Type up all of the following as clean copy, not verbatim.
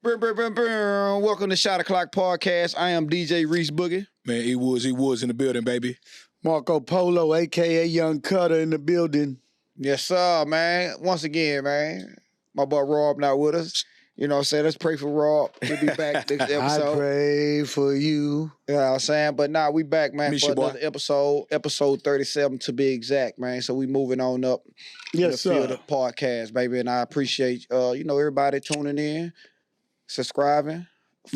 Welcome to Shot O'Clock Podcast. I am DJ Reese Boogie. Man, he was in the building, baby. Marco Polo, a.k.a. Young Cutter in the building. Yes, sir, man. Once again, man, my boy Rob not with us. You know what I'm saying? Let's pray for Rob. He'll be back next episode. I pray for you. You know what I'm saying? But nah, we back, man, Miss for you, boy. another episode 37 to be exact, man. So we moving on up Yes, the field sir. of podcast, baby. And I appreciate, everybody tuning in, subscribing,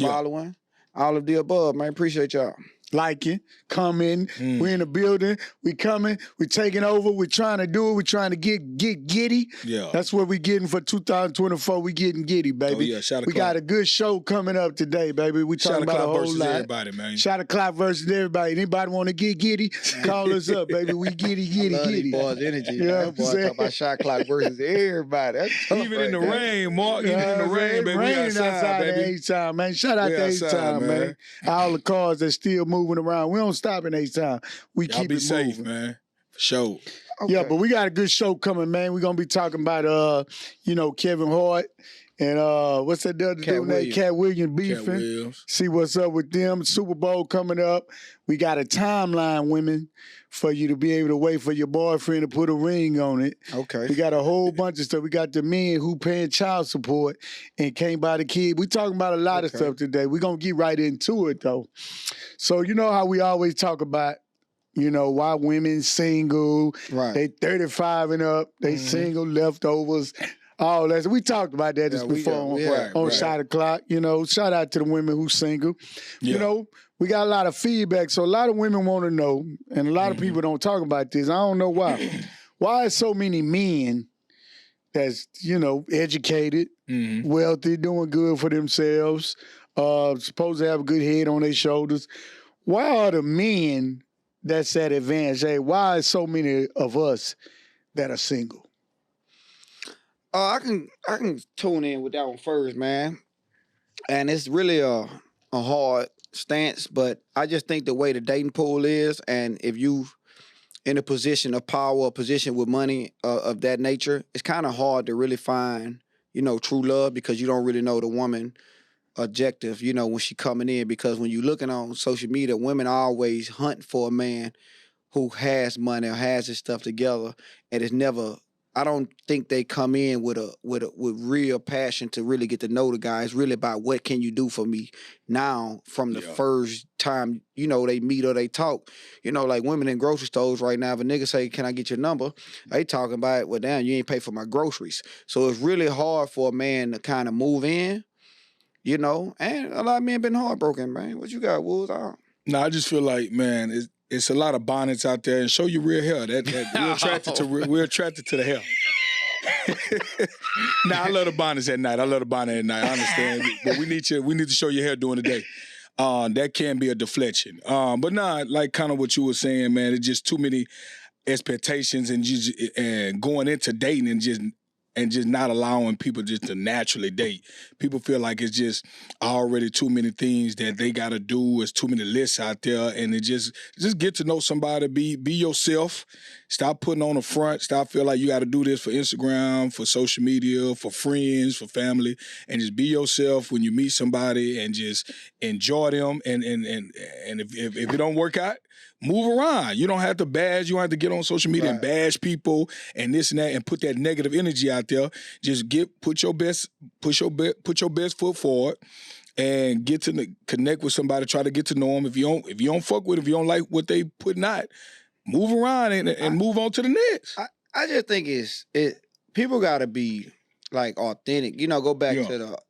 following, all of the above, man. Appreciate y'all. Liking, coming. We in the building. We coming. We taking over. We trying to do it. We trying to get giddy. Yeah. That's what we getting for 2024. We getting giddy, baby. Oh, yeah. Shot We got a good show coming up today, baby. We talking about a whole versus lot. everybody, man. Shot O'Clock versus everybody. Anybody want to get giddy? Call us up, baby. We giddy. Love these boys' energy. You know Man. what Boy, I'm saying? talk about shot clock versus everybody. That's tough Even right in the there. rain, Mark. Even in the rain, baby. We Raining outside, at baby. H-Time, man. Shout out We to outside, H-Time, man. man. All the cars that's still moving around. We don't stop in H-Time. We Y'all keep be it safe, moving. man. For sure. Okay. Yeah, but we got a good show coming, man. We're gonna be talking about Kevin Hart and what's that other dude name? Katt Williams beefing. Katt Williams. See what's up with them. Super Bowl coming up. We got a timeline, women, for you to be able to wait for your boyfriend to put a ring on it. Okay. We got a whole bunch of stuff. We got the men who paying child support and can't buy the kid. We talking about a lot of stuff today. We're going to get right into it, though. So you know how we always talk about, why women single, Right. they 35 and up, they single, leftovers, all that. So we talked about that just before on Shot O'Clock. Shout out to the women who single. Yeah. We got a lot of feedback, so a lot of women want to know, and a lot of people don't talk about this. I don't know why. Why is so many men that's, educated, wealthy, doing good for themselves, supposed to have a good head on their shoulders? Why are the men that's at advantage? Hey, why is so many of us that are single? I can tune in with that one first, man. And it's really a hard stance, but I just think the way the dating pool is, and if you in a position of power, a position with money of that nature, it's kind of hard to really find, true love because you don't really know the woman objective, when she coming in. Because when you looking on social media, women always hunt for a man who has money or has his stuff together, and it's never. I don't think they come in with real passion to really get to know the guy. It's really about what can you do for me now from the first time, they meet or they talk. Like women in grocery stores right now, if a nigga say, can I get your number? They talking about, well, damn, you ain't pay for my groceries. So it's really hard for a man to kind of move in, and a lot of men been heartbroken, man. What you got, Wolves? No, I just feel like, man, it's a lot of bonnets out there, and show your real hair. That we're attracted to the hair. Nah, I love the bonnets at night. I understand, but we need to show your hair during the day. That can be a deflection. But nah, like kind of what you were saying, man. It's just too many expectations and going into dating and just not allowing people just to naturally date. People feel like it's just already too many things that they got to do. It's too many lists out there, and it just get to know somebody. Be yourself. Stop putting on a front. Stop feeling like you got to do this for Instagram, for social media, for friends, for family, and just be yourself when you meet somebody and just enjoy them. And if it don't work out, move around. You don't have to bash. You don't have to get on social media and bash people and this and that and put that negative energy out there. Just put your best foot forward and get to connect with somebody. Try to get to know them. If you don't fuck with, if you don't like what they putting out, move around and move on to the next. I just think people got to be like authentic. Go back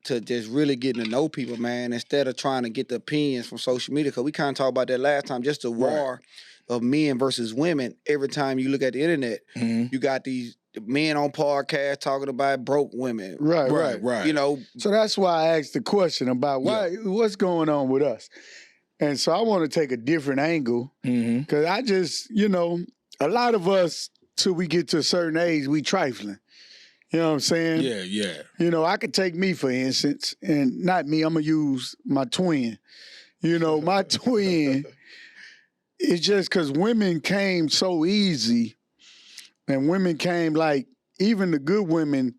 to just really getting to know people, man, instead of trying to get the opinions from social media. Because we kind of talked about that last time, just the war of men versus women. Every time you look at the internet, you got these men on podcasts talking about broke women. Right. So that's why I asked the question about what's going on with us. And so I want to take a different angle because I just, a lot of us, till we get to a certain age, we trifling. You know what I'm saying? Yeah. I could take me, for instance, and not me, I'm going to use my twin. My twin, it's just because women came so easy, and women came like, even the good women,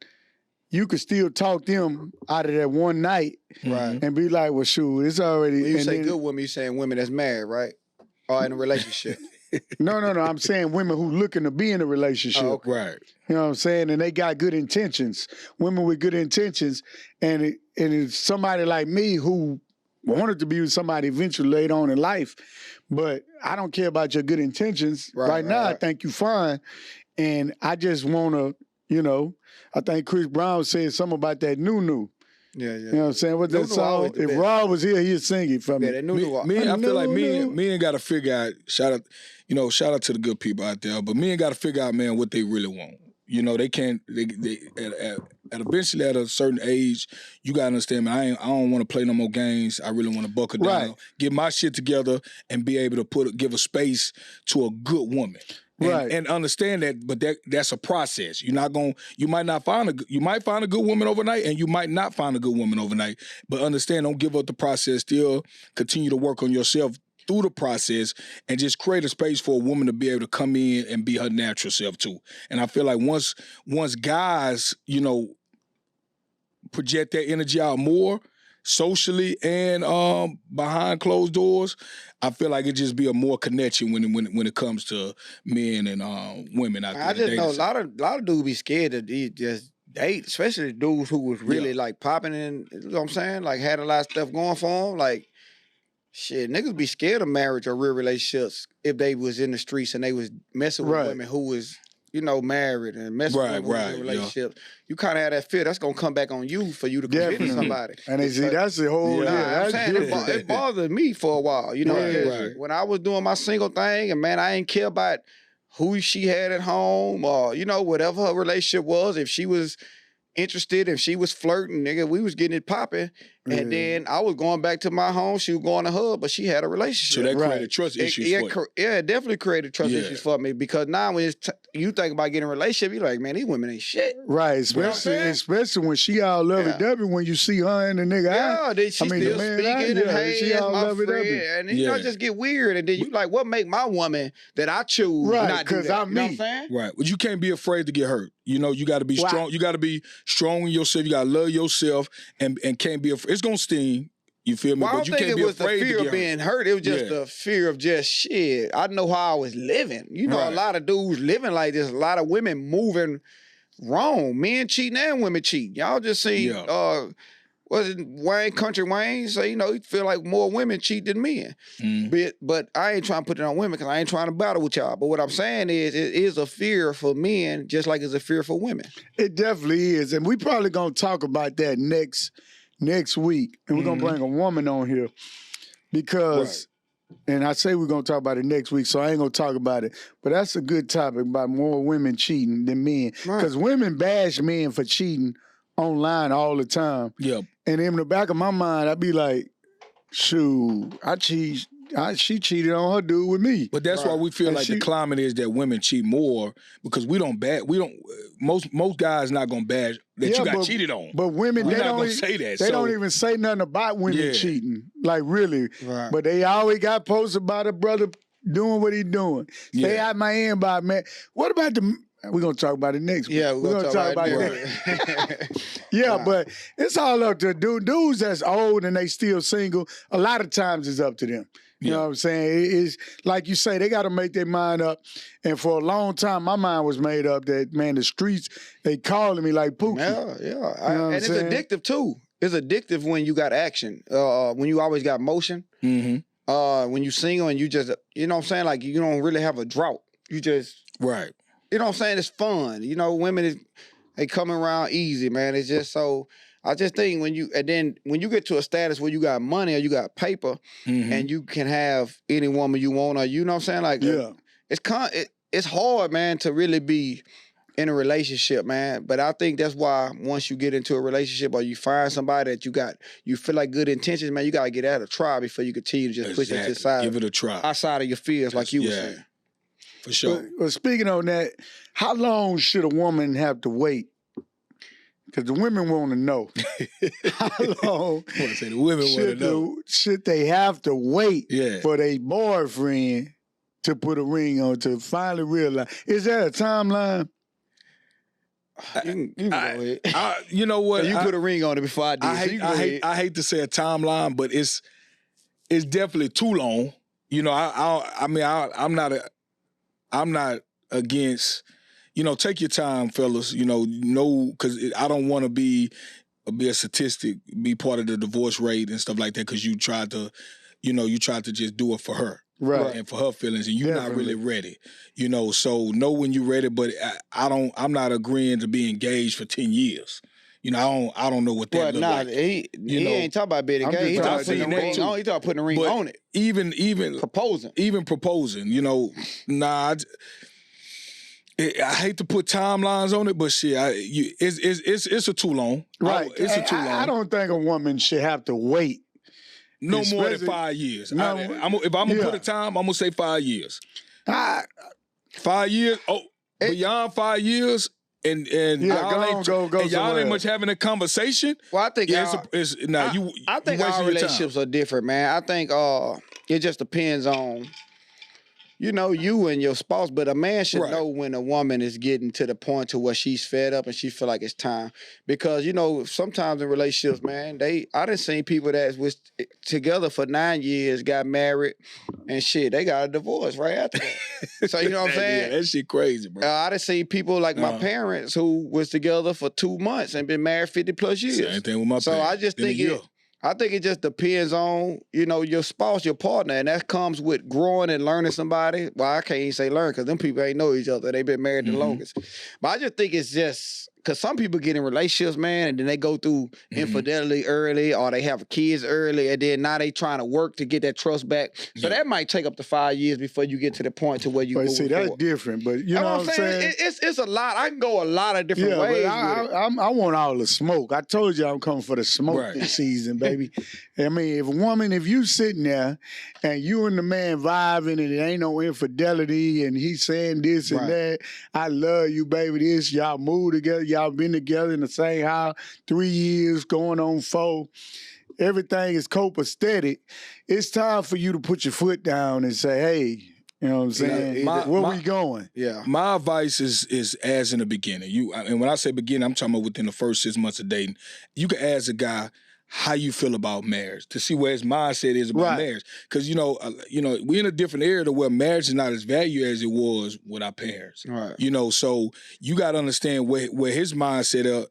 you could still talk them out of that one night, Right. and be like, well, shoot, it's already. When you and say then- good women, you saying women that's married, right? Or in a relationship. No, I'm saying women who looking to be in a relationship. Oh, okay. Right. You know what I'm saying? And they got good intentions. Women with good intentions, and it's somebody like me who wanted to be with somebody eventually later on in life, but I don't care about your good intentions. Right now, I think you fine, and I just want to, I think Chris Brown said something about that new. Yeah. You know what I'm saying? What's that Nunu song? always the If best. Rob was here, he'd sing it for me. Yeah, that new I feel like No. men got to figure out. Shout out to the good people out there, but men got to figure out, man, what they really want. They can't. They at eventually at a certain age, you gotta understand, man. I don't want to play no more games. I really want to buckle down, Right. get my shit together, and be able to give a space to a good woman. Right. And understand that, but that's a process. You might find a good woman overnight, and you might not find a good woman overnight. But understand, don't give up the process. Still continue to work on yourself through the process, and just create a space for a woman to be able to come in and be her natural self too. And I feel like once guys, project that energy out more socially and behind closed doors, I feel like it just be a more connection when it comes to men and women out there. I just know a lot of dudes be scared to just date, especially dudes who was really like popping in. You know what I'm saying? Like had a lot of stuff going for them. Like shit, niggas be scared of marriage or real relationships if they was in the streets and they was messing with women who was married and messing with women in relationships. You kind of have that fear that's gonna come back on you for you to commit to somebody. And they see that's the whole. I'm saying it bothered me for a while. When I was doing my single thing, and man, I didn't care about who she had at home or whatever her relationship was. If she was interested, if she was flirting, nigga, we was getting it popping. And then I was going back to my home. She was going to her, but she had a relationship. So that created trust issues for you. Yeah, it definitely created trust issues for me because now when you think about getting a relationship, you're like, man, these women ain't shit. Right, especially when she all lovey-dovey when you see her and the nigga out. Yeah, she still speaking and hey, she all my lovey-dovey. friend. And you just get weird. And then you like, what make my woman that I choose not do that? I'm me. You know what I'm saying? Right. But you can't be afraid to get hurt. You got to be strong. You got to be strong in yourself. You got to love yourself and can't be afraid. It's going to sting. You feel me? Well, I but don't you think can't it was be afraid the fear to of being hurt. It was just the fear of just shit. I know how I was living. A lot of dudes living like this. A lot of women moving wrong. Men cheating and women cheating. Y'all just see, was it Country Wayne? So, he feel like more women cheat than men. But I ain't trying to put it on women because I ain't trying to battle with y'all. But what I'm saying is it is a fear for men just like it's a fear for women. It definitely is. And we probably going to talk about that next week, and we're going to bring a woman on here because, and I say we're going to talk about it next week, so I ain't going to talk about it, but that's a good topic about more women cheating than men because women bash men for cheating online all the time. Yep. And in the back of my mind, I'd be like, shoot, she cheated on her dude with me. But that's why we feel like the climate is that women cheat more because most guys not gonna bash that you got cheated on. But women, they don't say that. They don't even say nothing about women cheating. Like really. Right. But they always got posts about a brother doing what he doing. Stay out my inbox, man. What about we're going to talk about it next week. Yeah, we're going to talk about it. But it's all up to dudes that's old and they still single. A lot of times it's up to them. You know what I'm saying? It's like you say, they got to make their mind up. And for a long time, my mind was made up that, man, the streets, they calling me like Pookie. Yeah. And it's addictive, too. It's addictive when you got action. When you always got motion. Mm-hmm. When you single and you just, you know what I'm saying? Like, you don't really have a drought. You just... Right. You know what I'm saying? It's fun. Women, they coming around easy, man. It's just so... I just think when you get to a status where you got money or you got paper and you can have any woman you want or you know what I'm saying? Like it's hard, man, to really be in a relationship, man. But I think that's why once you get into a relationship or you find somebody that you feel like good intentions, man, you gotta get at a try before you continue to just push it to the side. Give it a try. Outside of your fears, like you were saying. For sure. Well, speaking on that, how long should a woman have to wait? Because the women want to know. How long the women want to know. Should they have to wait for their boyfriend to put a ring on to finally realize? Is there a timeline? You can go ahead. You know what? You put a ring on it before I did. I hate to say a timeline, but it's definitely too long. You know, I'm not against. You know, take your time, fellas. You know, because I don't want to be a statistic, be part of the divorce rate and stuff like that. Because you tried to just do it for her. Right. And for her feelings, and you're not really ready, you know. So know when you're ready, but I'm not agreeing to be engaged for 10 years. You know, I don't know what that looks like. He ain't talking about being engaged. He talking putting the ring on. He talking putting the ring on it. Even proposing. You know, I hate to put timelines on it, but shit, it's a too long. Right. It's a too long. I don't think a woman should have to wait. No more than 5 years. If I'm gonna put a time, I'm gonna say 5 years. 5 years. Oh, beyond 5 years, and y'all ain't much having a conversation. Well, I think I think our relationships are different, man. I think it just depends on. You know, you and your spouse, but a man should know when a woman is getting to the point to where she's fed up and she feel like it's time. Because, you know, sometimes in relationships, man, I done seen people that was together for 9 years, got married, and shit, they got a divorce right after that. So, you know what I'm saying? Yeah, that shit crazy, bro. I done seen people like my parents who was together for 2 months and been married 50 plus years. Same thing with my parents. So I just think it just depends on, you know, your spouse, your partner, and that comes with growing and learning somebody. Well, I can't even say learn because them people ain't know each other. They been married the longest. But I just think it's just because some people get in relationships, man, and then they go through infidelity early or they have kids early, and then now they trying to work to get that trust back. So that might take up to 5 years before you get to the point to where you move see, that's forward. different, but you know what I'm saying? It's a lot. I can go a lot of different ways. I want all the smoke. I told you I'm coming for the smoke this season, baby. I mean, if you sitting there and you and the man vibing and it ain't no infidelity and he's saying this and that, I love you, baby, this, y'all move together, y'all been together in the same house 3 years, going on 4. Everything is copacetic. It's time for you to put your foot down and say, hey, you know what I'm saying? Where we going? Yeah. My advice is as in the beginning. And when I say beginning, I'm talking about within the first 6 months of dating. You can ask a guy how you feel about marriage to see where his mindset is about marriage. Because you know, we're in a different era to where marriage is not as valued as it was with our parents. Right. You know, so you got to understand where his mindset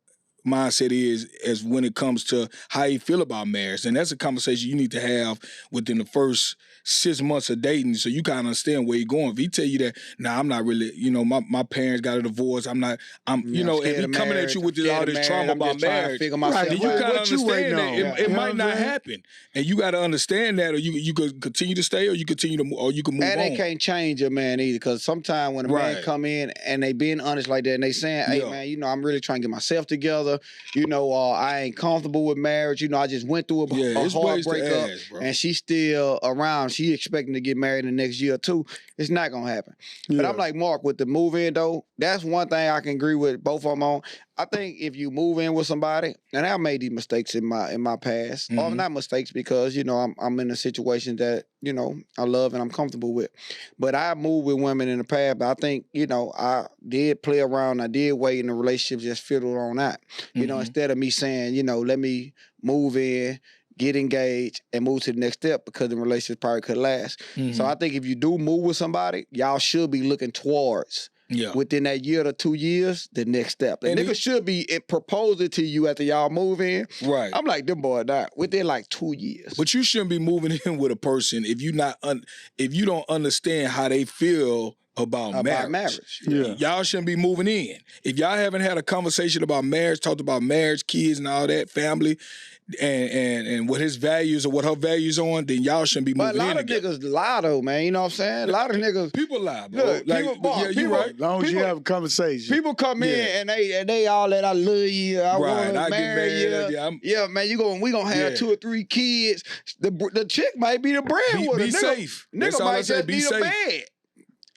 is as when it comes to how he feel about marriage. And that's a conversation you need to have within the first 6 months of dating so you kind of understand where you're going. If he tell you that, I'm not really, you know, my parents got a divorce, you know, if he coming at you with all this trauma about marriage, then you kind of understand that it might not happen. And you got to understand that, or you could continue to stay, or you continue to, or you can move on. And they can't change a man either, because sometimes when a man come in and they being honest like that, and they saying, hey man, you know, I'm really trying to get myself together. You know, I ain't comfortable with marriage. You know, I just went through a hard breakup, and she's still around. She expecting to get married in the next year or two. It's not gonna happen. But I'm like Mark with the move in though. That's one thing I can agree with both of them on. I think if you move in with somebody, and I made these mistakes in my past, or not mistakes because you know I'm in a situation that you know I love and I'm comfortable with. But I moved with women in the past, but I think you know I did play around, I did wait, and the relationship just fiddled on that. You know, instead of me saying you know let me move in, get engaged, and move to the next step because the relationship probably could last. So I think if you do move with somebody, y'all should be looking towards within that year to 2 years, the next step. The nigga should be proposing to you after y'all move in. Right. I'm like, them boy not within like 2 years. But you shouldn't be moving in with a person if you don't understand how they feel about marriage. Yeah. Y'all shouldn't be moving in. If y'all haven't had a conversation about marriage, talked about marriage, kids and all that, family, and what his values or what her values on, then y'all shouldn't be moving in. But a lot of niggas lie though, man. You know what I'm saying? A lot of niggas. People lie, bro. Look, you're right. As long as you have a conversation. People come in and they all that I love you, I want to marry you. Yeah, man, we gonna have 2 or 3 kids. The chick might be the breadwinner. Be safe. Nigga might just need a bed.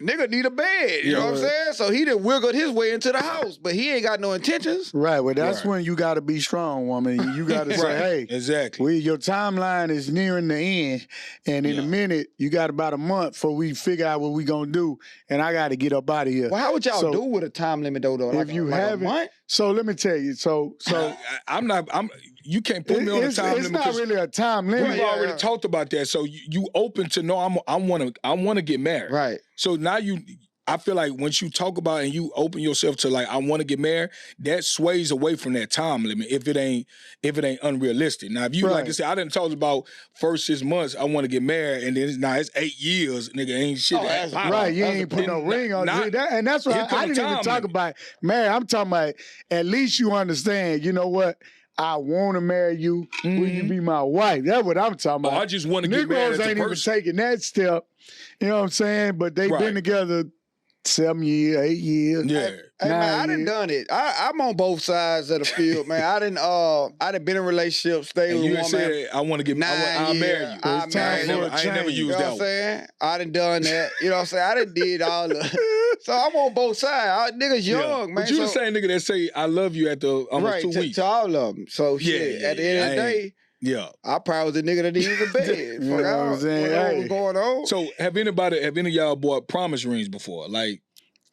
nigga need a bed. You know what I'm saying? So he done wiggled his way into the house, but he ain't got no intentions. Right. Well, that's when you got to be strong, woman. You got to say, hey, exactly. Your timeline is nearing the end, and in a minute, you got about a month before we figure out what we gonna do, and I got to get up out of here. Well, how would y'all do with a time limit though? If you haven't, so let me tell you. So I'm not. You can't put me on a time limit. It's not really a time limit. We've already talked about that. So you open to know I want to get married. Right. So now I feel like once you talk about and you open yourself to like I want to get married, that sways away from that time limit if it ain't unrealistic. Now if you like I said, I didn't talk about first 6 months I want to get married, and then it's 8 years, nigga, ain't shit. Right, you ain't put no ring on it. And that's why I didn't even talk about marriage. I'm talking about at least you understand. You know what? I want to marry you. Will you be my wife? That's what I'm talking about. I just want to get married. Negroes ain't even taking that step. You know what I'm saying? But they've been together 7 years, 8 years. Yeah. Hey man, I done done it. I'm on both sides of the field, man. I done been in a relationship, stayed with a woman. Said, I want to get I'll marry you. I ain't never used that. You know what I'm saying? I done that. You know what I'm saying? I done did all the. So I'm on both sides. Niggas young, man. But you the same nigga that say I love you at the almost 2 weeks. To all of them. So shit, at the end of the day. Yeah, I probably was the nigga that needed a bed. You know what I'm saying? What's going on? So have any of y'all bought promise rings before? Like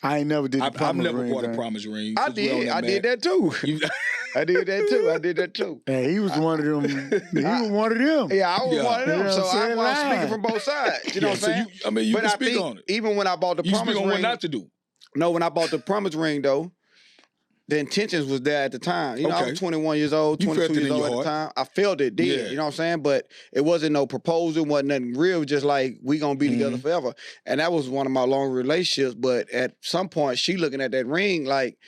I ain't never did. I've never bought a promise ring. I did. I did that too. I did that too. Yeah, he was one of them. He was one of them. Yeah, I was one of them. You know so I'm speaking from both sides. You know what I'm saying? You can speak on it. Even when I bought the promise ring, speak on what not to do. No, when I bought the promise ring though, the intentions was there at the time. You know, I was 21 years old, 22 years old at the time. I felt it then, you know what I'm saying? But it wasn't no proposal, wasn't nothing real, just like we gonna be together forever. And that was one of my long relationships. But at some point, she looking at that ring like,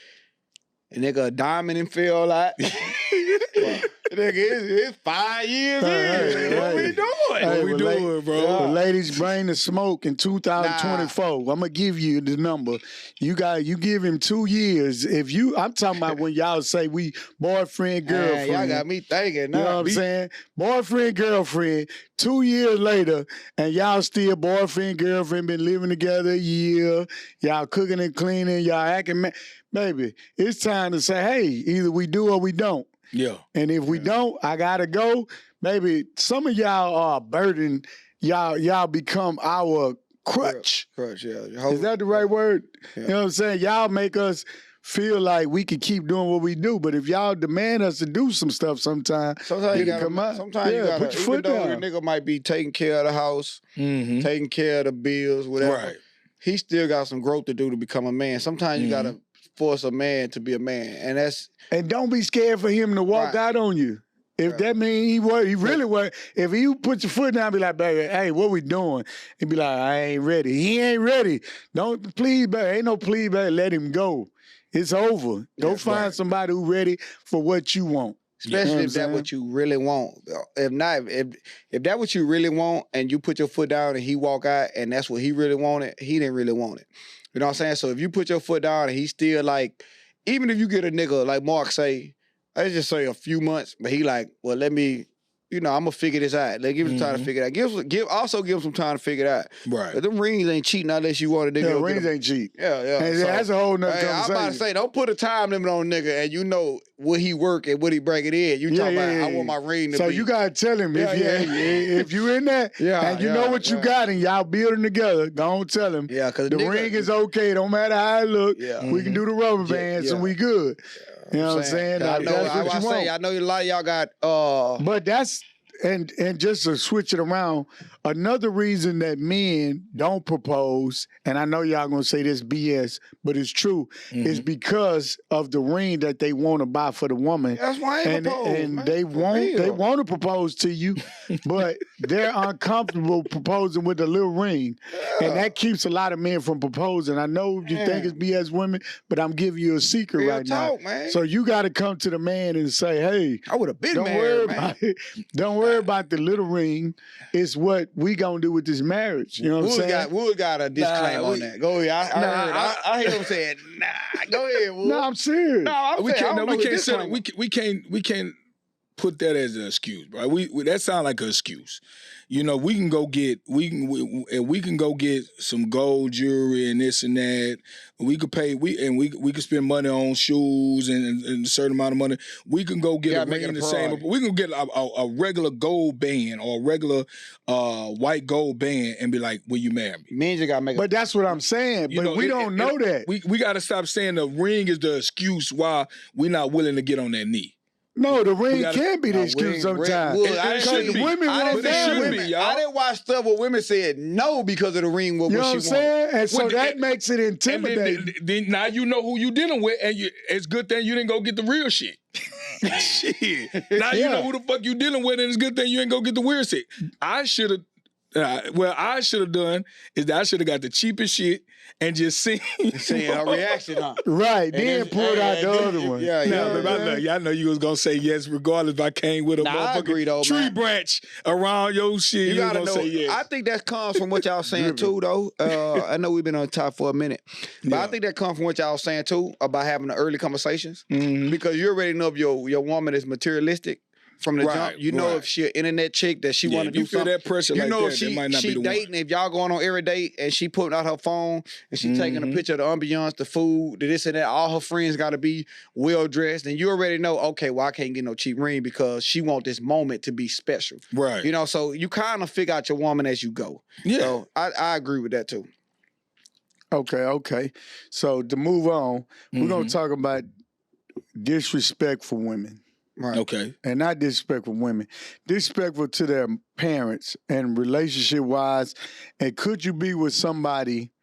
a nigga a diamond and feel like, nigga, it's 5 years in. What we doing? What we doing, bro? The ladies bring the smoke in 2024. I'm gonna give you the number. You give him 2 years. I'm talking about when y'all say we boyfriend, girlfriend. Y'all got me thinking. You know what I'm saying? Boyfriend, girlfriend. 2 years later, and y'all still boyfriend, girlfriend, been living together a year. Y'all cooking and cleaning. Y'all acting. Baby, it's time to say, hey, either we do or we don't. Yeah. And if we don't, I gotta go. Maybe some of y'all are a burden. Y'all become our crutch. Crutch, yeah. Is that the right word? Yeah. You know what I'm saying? Y'all make us feel like we can keep doing what we do, but if y'all demand us to do some stuff sometimes you gotta put your foot down. Your nigga might be taking care of the house, taking care of the bills, whatever. Right. He still got some growth to do to become a man. Sometimes you gotta force a man to be a man, and don't be scared for him to walk out on you. If that mean he really was. If you put your foot down, be like, baby, hey, what we doing? He'd be like, I ain't ready. He ain't ready. Don't please, baby. Ain't no please, baby. Let him go. It's over. Go find somebody who ready for what you want. Especially if that's what you really want. If not, if that's what you really want, and you put your foot down and he walk out, and that's what he really wanted, he didn't really want it. You know what I'm saying? So if you put your foot down and he still like, even if you get a nigga like Mark say, let's just say a few months, but he like, well, let me, I'm gonna figure this out. Like, give him time to figure it out. Also give him some time to figure it out. Right. But them rings ain't cheap unless you want a nigga. Yeah, rings ain't cheap. Yeah. And that's a whole nother conversation. I'm about to say, don't put a time limit on a nigga and you know what he work and what he bring it in. You talking about, I want my ring to be. So you gotta tell him if you in that and you know what you got and y'all building together, go on tell him. Yeah, because the ring is okay. Don't matter how it look. Yeah. We can do the rubber bands and we good. You know what I'm saying? I know a lot of y'all got but that's and just to switch it around, another reason that men don't propose, and I know y'all gonna say this BS, but it's true, is because of the ring that they want to buy for the woman. That's why I propose, and they want to propose to you, but they're uncomfortable proposing with a little ring. And that keeps a lot of men from proposing. I know you think it's BS women, but I'm giving you a secret Real right talk, now. Man. So you gotta come to the man and say, hey, I would have been married, man. Don't worry about the little ring. It's what we gonna do with this marriage. You know what I'm saying? Wood got a disclaimer on that. Go ahead. I hear him saying, nah. Go ahead, Wood. No, I'm serious. No, we can't put that as an excuse, bro. We that sounds like an excuse. You know, we can go get some gold jewelry and this and that. We could pay we could spend money on shoes and a certain amount of money. We can go get a ring the same. We can get a regular gold band or a regular white gold band and be like, "Will you marry me?" Men just gotta make. But that's what I'm saying. You but know, we don't know that. We got to stop saying the ring is the excuse why we're not willing to get on that knee. No, the ring can be the excuse sometimes. Women won't say I didn't watch stuff where women said no because of the ring. What you know what I'm saying? And so that makes it intimidating. And then now you know who you dealing with, and it's good thing you didn't go get the real shit. Shit. Now you know who the fuck you dealing with, and it's good thing you ain't go get the weird shit. I should have. I should have done is that I should have got the cheapest shit and just seen her reaction. Right, then pulled out the other one. Yeah, I know you was gonna say yes, regardless if I came with a motherfucking tree branch around your shit. You gotta know. Say yes. I think that comes from what y'all saying too, though. I know we've been on top for a minute, but I think that comes from what y'all saying too about having the early conversations because you already know if your woman is materialistic. From the jump, you know if she an internet chick that she want to do something. You feel that pressure like that, that might not be the dating, one. If y'all going on every date and she putting out her phone and she taking a picture of the ambiance, the food, the this and that, all her friends got to be well-dressed, and you already know, okay, well, I can't get no cheap ring because she want this moment to be special. Right. You know, so you kind of figure out your woman as you go. Yeah. So I agree with that too. Okay. So to move on, we're going to talk about disrespect for women. Right. Okay. And not disrespectful women. Disrespectful to their parents and relationship-wise. And could you be with somebody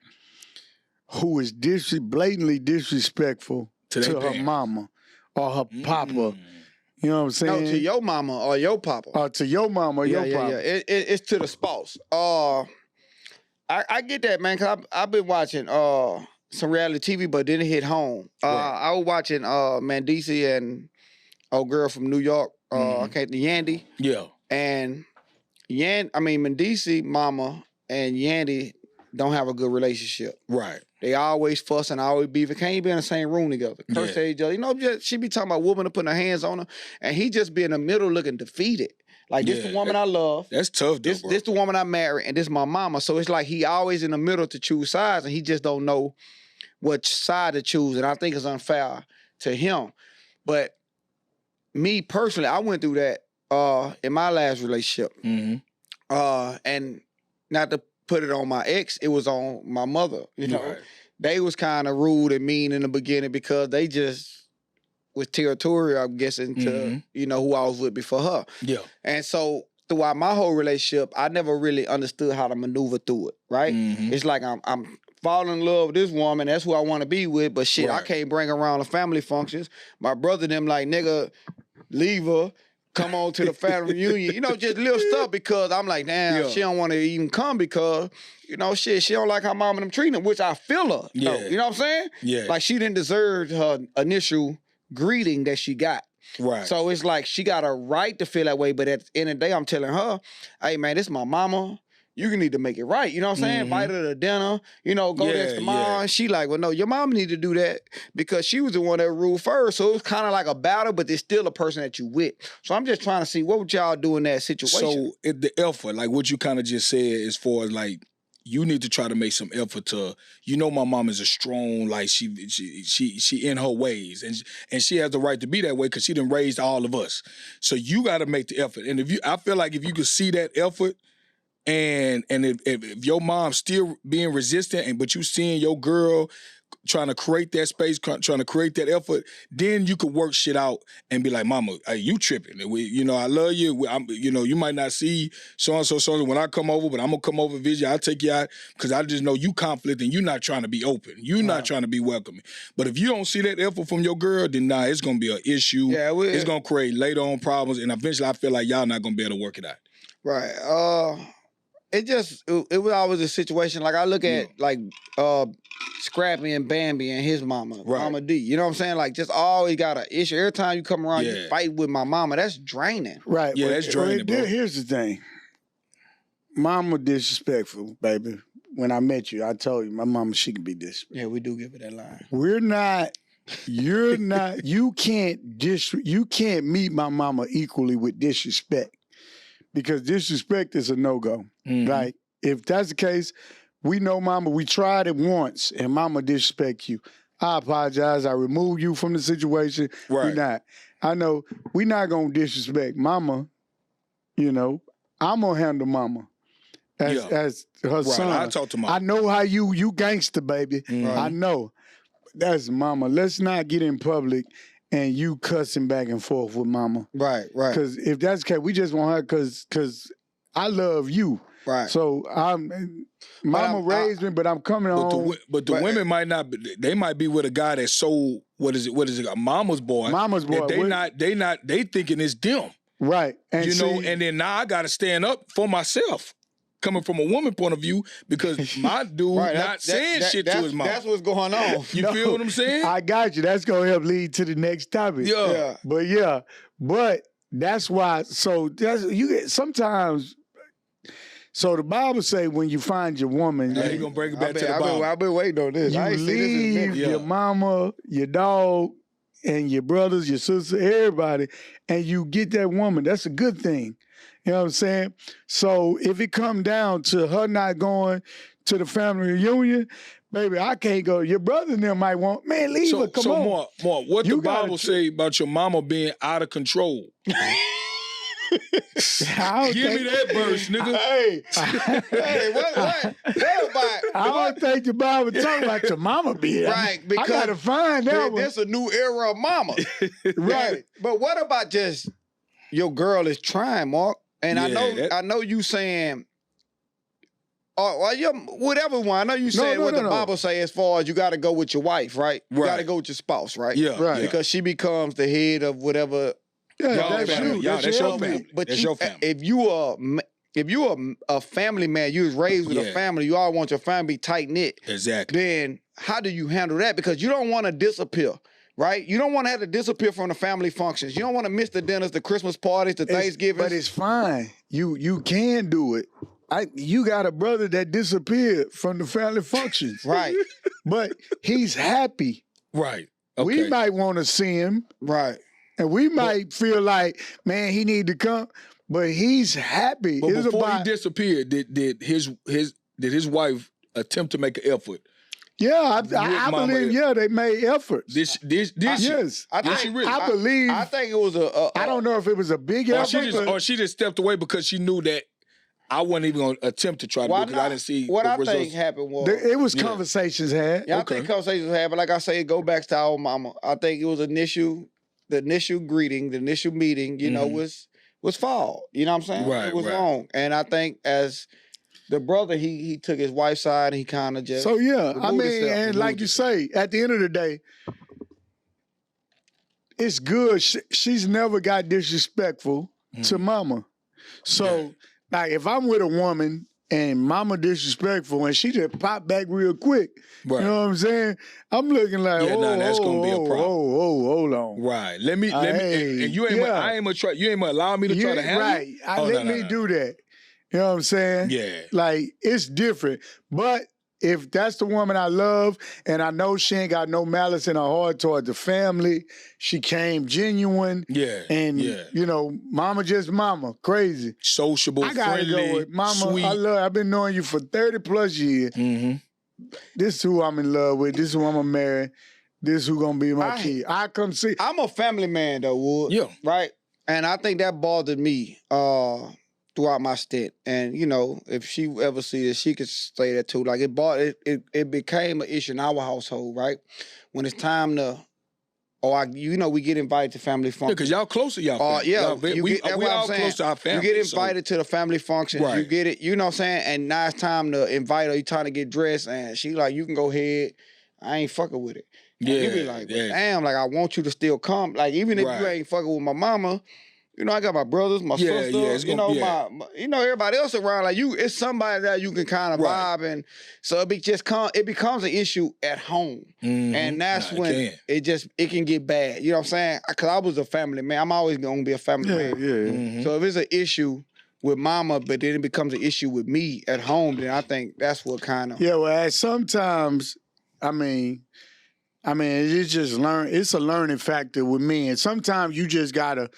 who is blatantly disrespectful to her mama or her papa? You know what I'm saying? No, to your mama or your papa. Or to your mama or your papa. Yeah. It's to the spouse. I get that, man, because I've been watching some reality TV, but didn't hit home. I was watching Mandisi and old girl from New York, Yandy. Yeah. And Mandisi mama and Yandy don't have a good relationship. Right. They always fussing, always beefing. Can't even be in the same room together. Curse at each other. You know, she be talking about women putting her hands on her, and he just be in the middle looking defeated. Like, this the woman I love. That's tough, though, This the woman I married, and this my mama. So it's like he always in the middle to choose sides, and he just don't know which side to choose. And I think it's unfair to him. But me personally, I went through that in my last relationship. And not to put it on my ex, it was on my mother. You know, they was kind of rude and mean in the beginning because they just was territorial, I'm guessing, to who I was with before her. Yeah. And so throughout my whole relationship, I never really understood how to maneuver through it. Right? It's like I'm falling in love with this woman. That's who I want to be with. But shit, I can't bring her around the family functions. My brother them like, nigga, leave her, come on to the family reunion. You know, just little stuff because I'm like, damn, she don't want to even come because, she don't like how mom and them treating her, which I feel her. Yeah. You know what I'm saying? Yeah. Like, she didn't deserve her initial greeting that she got. Right. So it's like she got a right to feel that way, but at the end of the day, I'm telling her, hey, man, this is my mama. You need to make it right. You know what I'm saying? Invite her to dinner, go the extra mile. She like, well, no, your mom need to do that because she was the one that ruled first. So it was kind of like a battle, but there's still a person that you with. So I'm just trying to see, what would y'all do in that situation? So the effort, like what you kind of just said, as far as like, you need to try to make some effort to, my mom is a strong, like she in her ways, and she has the right to be that way because she done raised all of us. So you got to make the effort. And I feel like if you could see that effort, and if your mom's still being resistant, but you seeing your girl trying to create that space, trying to create that effort, then you could work shit out and be like, mama, you tripping. I love you. You might not see so-and-so when I come over, but I'm going to come over and visit. I'll take you out because I just know you conflict and you're not trying to be open. You're not trying to be welcoming. But if you don't see that effort from your girl, then it's going to be an issue. Yeah, it's going to create later on problems, and eventually I feel like y'all not going to be able to work it out. Right. It was always a situation, like I look at Scrappy and Bambi and his mama, Mama D. You know what I'm saying? Like, just always got an issue. Every time you come around, you fight with my mama. That's draining. Right. Yeah, that's draining, bro. Here's the thing. Mama disrespectful, baby. When I met you, I told you, my mama, she can be disrespectful. Yeah, we do give it that line. We're not you're not. You can't meet my mama equally with disrespect, because disrespect is a no-go. Like, if that's the case, we know mama, we tried it once and mama disrespect you. I apologize. I removed you from the situation. Right. I know we not going to disrespect mama. You know, I'm going to handle mama as her son. I talk to mama. I know how you gangster, baby. I know. That's mama. Let's not get in public and you cussing back and forth with mama. Right. Because if that's the case, we just want her because I love you. Right. So mama raised me, but I'm coming home. But the women might not. They might be with a guy that's so what is it? A mama's boy. Mama's boy. They thinking it's them. Right. And and then now I got to stand up for myself, coming from a woman point of view, because my dude not saying shit to his mom. That's what's going on. You feel what I'm saying? I got you. That's gonna help lead to the next topic. Yeah. But that's why. So you get sometimes. So the Bible say when you find your woman, you gonna bring it back to the Bible. I've been waiting on this. You I ain't leave your mama, your dog, and your brothers, your sister, everybody, and you get that woman. That's a good thing. You know what I'm saying? So if it come down to her not going to the family reunion, baby, I can't go. Your brother and them might want, man, leave her. Come on. More. What the Bible say about your mama being out of control? Give me that verse, nigga. Hey, what about? I don't think the Bible talk about your mama being right. Because I gotta find that one. There's a new era of mama, right? But what about just your girl is trying, Mark? And I know you saying, whatever one. I know you saying what the Bible say as far as you got to go with your wife, right? You got to go with your spouse, right? Yeah, right. Because she becomes the head of whatever. Yeah, that's your family. But your family. If you are a family man, you was raised with a family, you all want your family tight knit. Exactly. Then how do you handle that? Because you don't want to disappear, right? You don't want to have to disappear from the family functions. You don't want to miss the dinners, the Christmas parties, the Thanksgiving. But it's fine. You can do it. You got a brother that disappeared from the family functions, right? But he's happy, right? Okay. We might want to see him, right? And we might feel like, man, he need to come, but he's happy. But before he disappeared, did his wife attempt to make an effort? Yeah, I believe. Yeah, they made efforts. Yes, I believe. I think it was I don't know if it was a big effort, or she just stepped away because she knew that I wasn't even going to attempt to try to do it because I didn't see what I results. think happened was it was conversations had. Yeah, I think conversations had, but like I say, it go back to our mama. I think it was the initial greeting, the initial meeting, you know, was foul. You know what I'm saying? Right, it was wrong. And I think as the brother, he took his wife's side and he kind of just. So, I mean, and like you say, at the end of the day, it's good. She's never got disrespectful to mama. So, like, if I'm with a woman and mama disrespectful and she just pop back real quick, you know what I'm saying? I'm looking like, that's gonna be a problem. Hold on. Right. Let me and you ain't I ain't gonna try, you ain't gonna allow me to try to handle it. Right. Let me do that. You know what I'm saying? Yeah. Like, it's different. But if that's the woman I love and I know she ain't got no malice in her heart toward the family, she came genuine. Yeah. And, you know, mama just mama, crazy. Sociable, I gotta friendly, go with mama. sweet. I've been knowing you for 30 plus years. Mm-hmm. This is who I'm in love with. This is who I'm gonna marry. This is who gonna be my kid. I come see. I'm a family man though, Wood. Yeah. Right? And I think that bothered me throughout my stint. And, you know, if she ever see this, she could say that too. Like, it became an issue in our household, right? When it's time to, we get invited to family functions. Yeah, because y'all close to y'all family. We all close to our family. You get invited to the family functions. Right. You get it, you know what I'm saying? And now it's time to invite her. You trying to get dressed. And she like, you can go ahead. I ain't fucking with it. And you be like, damn, like, I want you to still come. Like, even if you ain't fucking with my mama, you know, I got my brothers, my sisters, everybody else around. Like, it's somebody that you can kind of vibe, and so it becomes an issue at home, and that's when it can get bad. You know what I'm saying? Because I was a family man. I'm always gonna be a family man. Yeah. Mm-hmm. So if it's an issue with mama, but then it becomes an issue with me at home, then I think that's what kind of well, sometimes, I mean, I mean, it's just it's a learning factor with men. Sometimes you just gotta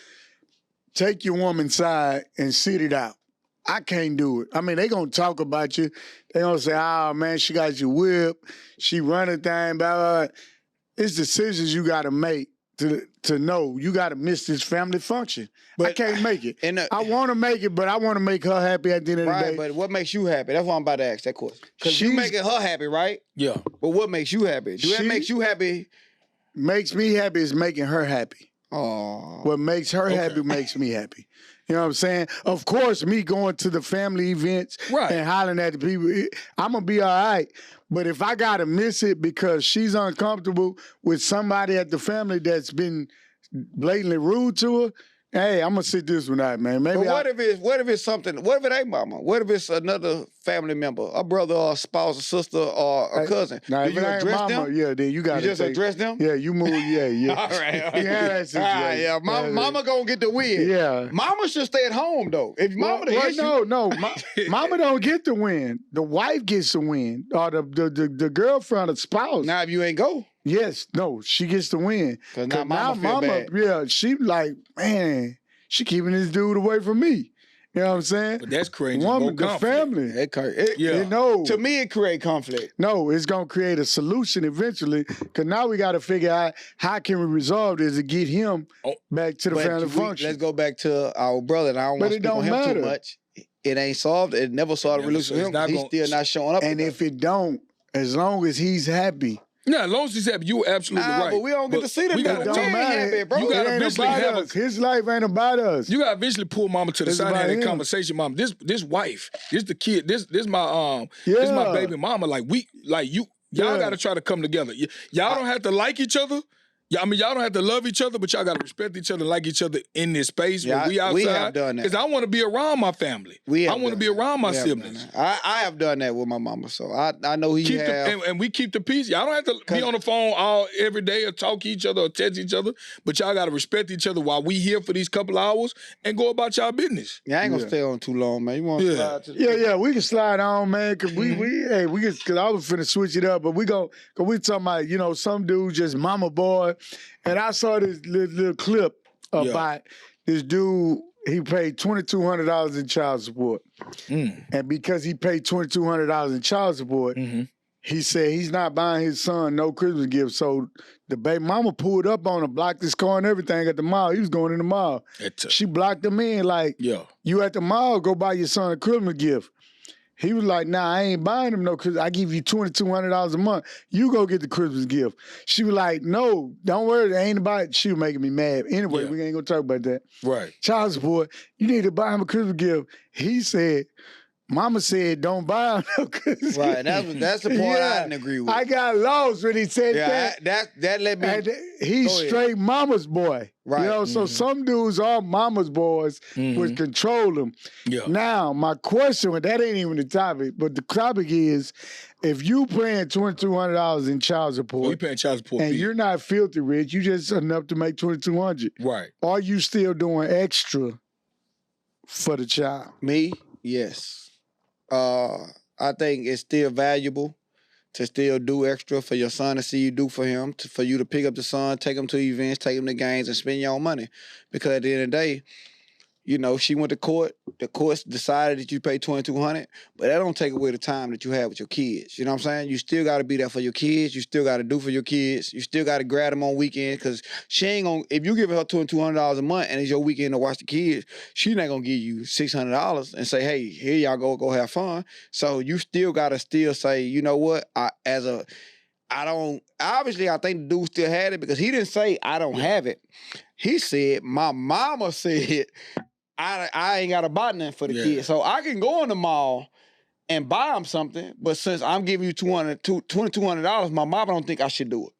take your woman's side and sit it out. I can't do it. I mean, they gonna talk about you. They gonna say, "Oh man, she got you whipped. She run a thing." Blah, blah, blah. It's decisions you gotta make to know you gotta miss this family function. But I can't make it. I want to make it, but I want to make her happy at the end of the day. Right, but what makes you happy? That's why I'm about to ask that question. Because you making her happy, right? Yeah. But what makes you happy? Do that makes you happy? Makes me happy is making her happy. Oh. What makes her happy makes me happy. You know what I'm saying? Of course, me going to the family events and hollering at the people, I'm going to be all right. But if I got to miss it because she's uncomfortable with somebody at the family that's been blatantly rude to her, hey, I'm gonna sit this one out, man. Maybe. But what if it's something? What if it ain't mama? What if it's another family member, a brother, or a spouse, a sister, or a cousin? Now, do you address them? Yeah, then you got to just address them. Yeah, you move. Yeah. All right. Yeah, that's situation. Yeah. Mama gonna get the win. Yeah. Mama should stay at home though. If mama the issue, no. Mama don't get the win. The wife gets the win, or the girlfriend, the spouse. Now if you ain't go. Yes, no, she gets the win. Cause now mama feel bad. Yeah, she like, man, she keeping this dude away from me. You know what I'm saying? But that's crazy. Woman, the family. To me, it create conflict. No, it's gonna create a solution eventually. Cause now we got to figure out how can we resolve this to get him back to the family function. Let's go back to our brother. And I don't want to speak on him too much. It ain't solved. It never solved the relationship with him. He's still not showing up. And if it don't, as long as he's happy. Yeah, as long as he's happy, you're absolutely right. But we don't get to see them. It don't matter. Happy, bro. You gotta eventually have us. His life ain't about us. You gotta eventually pull mama to the side and have that conversation. Mama, this wife, this the kid, this my this my baby mama. Y'all gotta try to come together. Y'all don't have to like each other. I mean, y'all don't have to love each other, but y'all got to respect each other and like each other in this space where we outside. We have done that. Because I want to be around my family. I want to be around my siblings. I have done that with my mama, so I know he have. And we keep the peace. Y'all don't have to be on the phone every day or talk to each other or text each other, but y'all got to respect each other while we here for these couple hours and go about y'all business. Yeah, I ain't going to stay on too long, man. You want to slide to the Yeah, we can slide on, man, because because I was finna switch it up, but we talking about, some dude just mama boy. And I saw this little clip about this dude. He paid $2,200 in child support. And because he paid $2,200 in child support, he said he's not buying his son no Christmas gift. So the baby mama pulled up on him, blocked his car and everything at the mall. He was going in the mall. She blocked him in like, you at the mall, go buy your son a Christmas gift. He was like, nah, I ain't buying him no Christmas. I give you $2,200 a month. You go get the Christmas gift. She was like, no, don't worry, it ain't about it. She was making me mad. Anyway, we ain't gonna talk about that. Right. Child support, you need to buy him a Christmas gift. He said, Mama said, don't buy him no Christmas gift. Right, that's the part I didn't agree with. I got lost when he said that. That let me... And he's straight mama's boy. Right. So some dudes are mama's boys, which control them. Yeah. Now, my question, that ain't even the topic, but the topic is, if you paying $2,200 in child support, you paying child support, and you're not filthy rich, you just enough to make $2,200. Right. Are you still doing extra for the child? Me, yes. I think it's still valuable to still do extra for your son to see you do for him, for you to pick up the son, take him to events, take him to games, and spend your own money. Because at the end of the day, she went to court. The courts decided that you pay $2,200, but that don't take away the time that you have with your kids. You know what I'm saying? You still got to be there for your kids. You still got to do for your kids. You still got to grab them on weekends because she ain't gonna. If you give her $2,200 a month and it's your weekend to watch the kids, she not gonna give you $600 and say, "Hey, here y'all go have fun." So you still got to say, you know what? I think the dude still had it because he didn't say I don't have it. He said my mama said. I ain't got to buy nothing for the kids. So I can go in the mall and buy them something, but since I'm giving you $2,200, my mama don't think I should do it.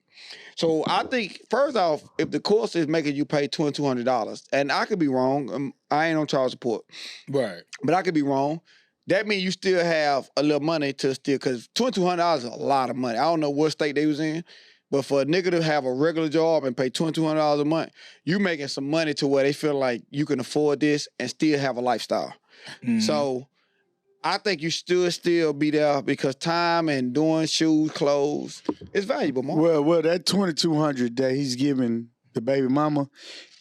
So I think, first off, if the course is making you pay $2,200, and I could be wrong, I ain't on child support. Right. But I could be wrong. That means you still have a little money to still, because $2,200 is a lot of money. I don't know what state they was in. But for a nigga to have a regular job and pay $2,200 a month, you making some money to where they feel like you can afford this and still have a lifestyle. So I think you should still be there because time and doing shoes, clothes, is valuable, Mark. Well, that $2,200 that he's giving the baby mama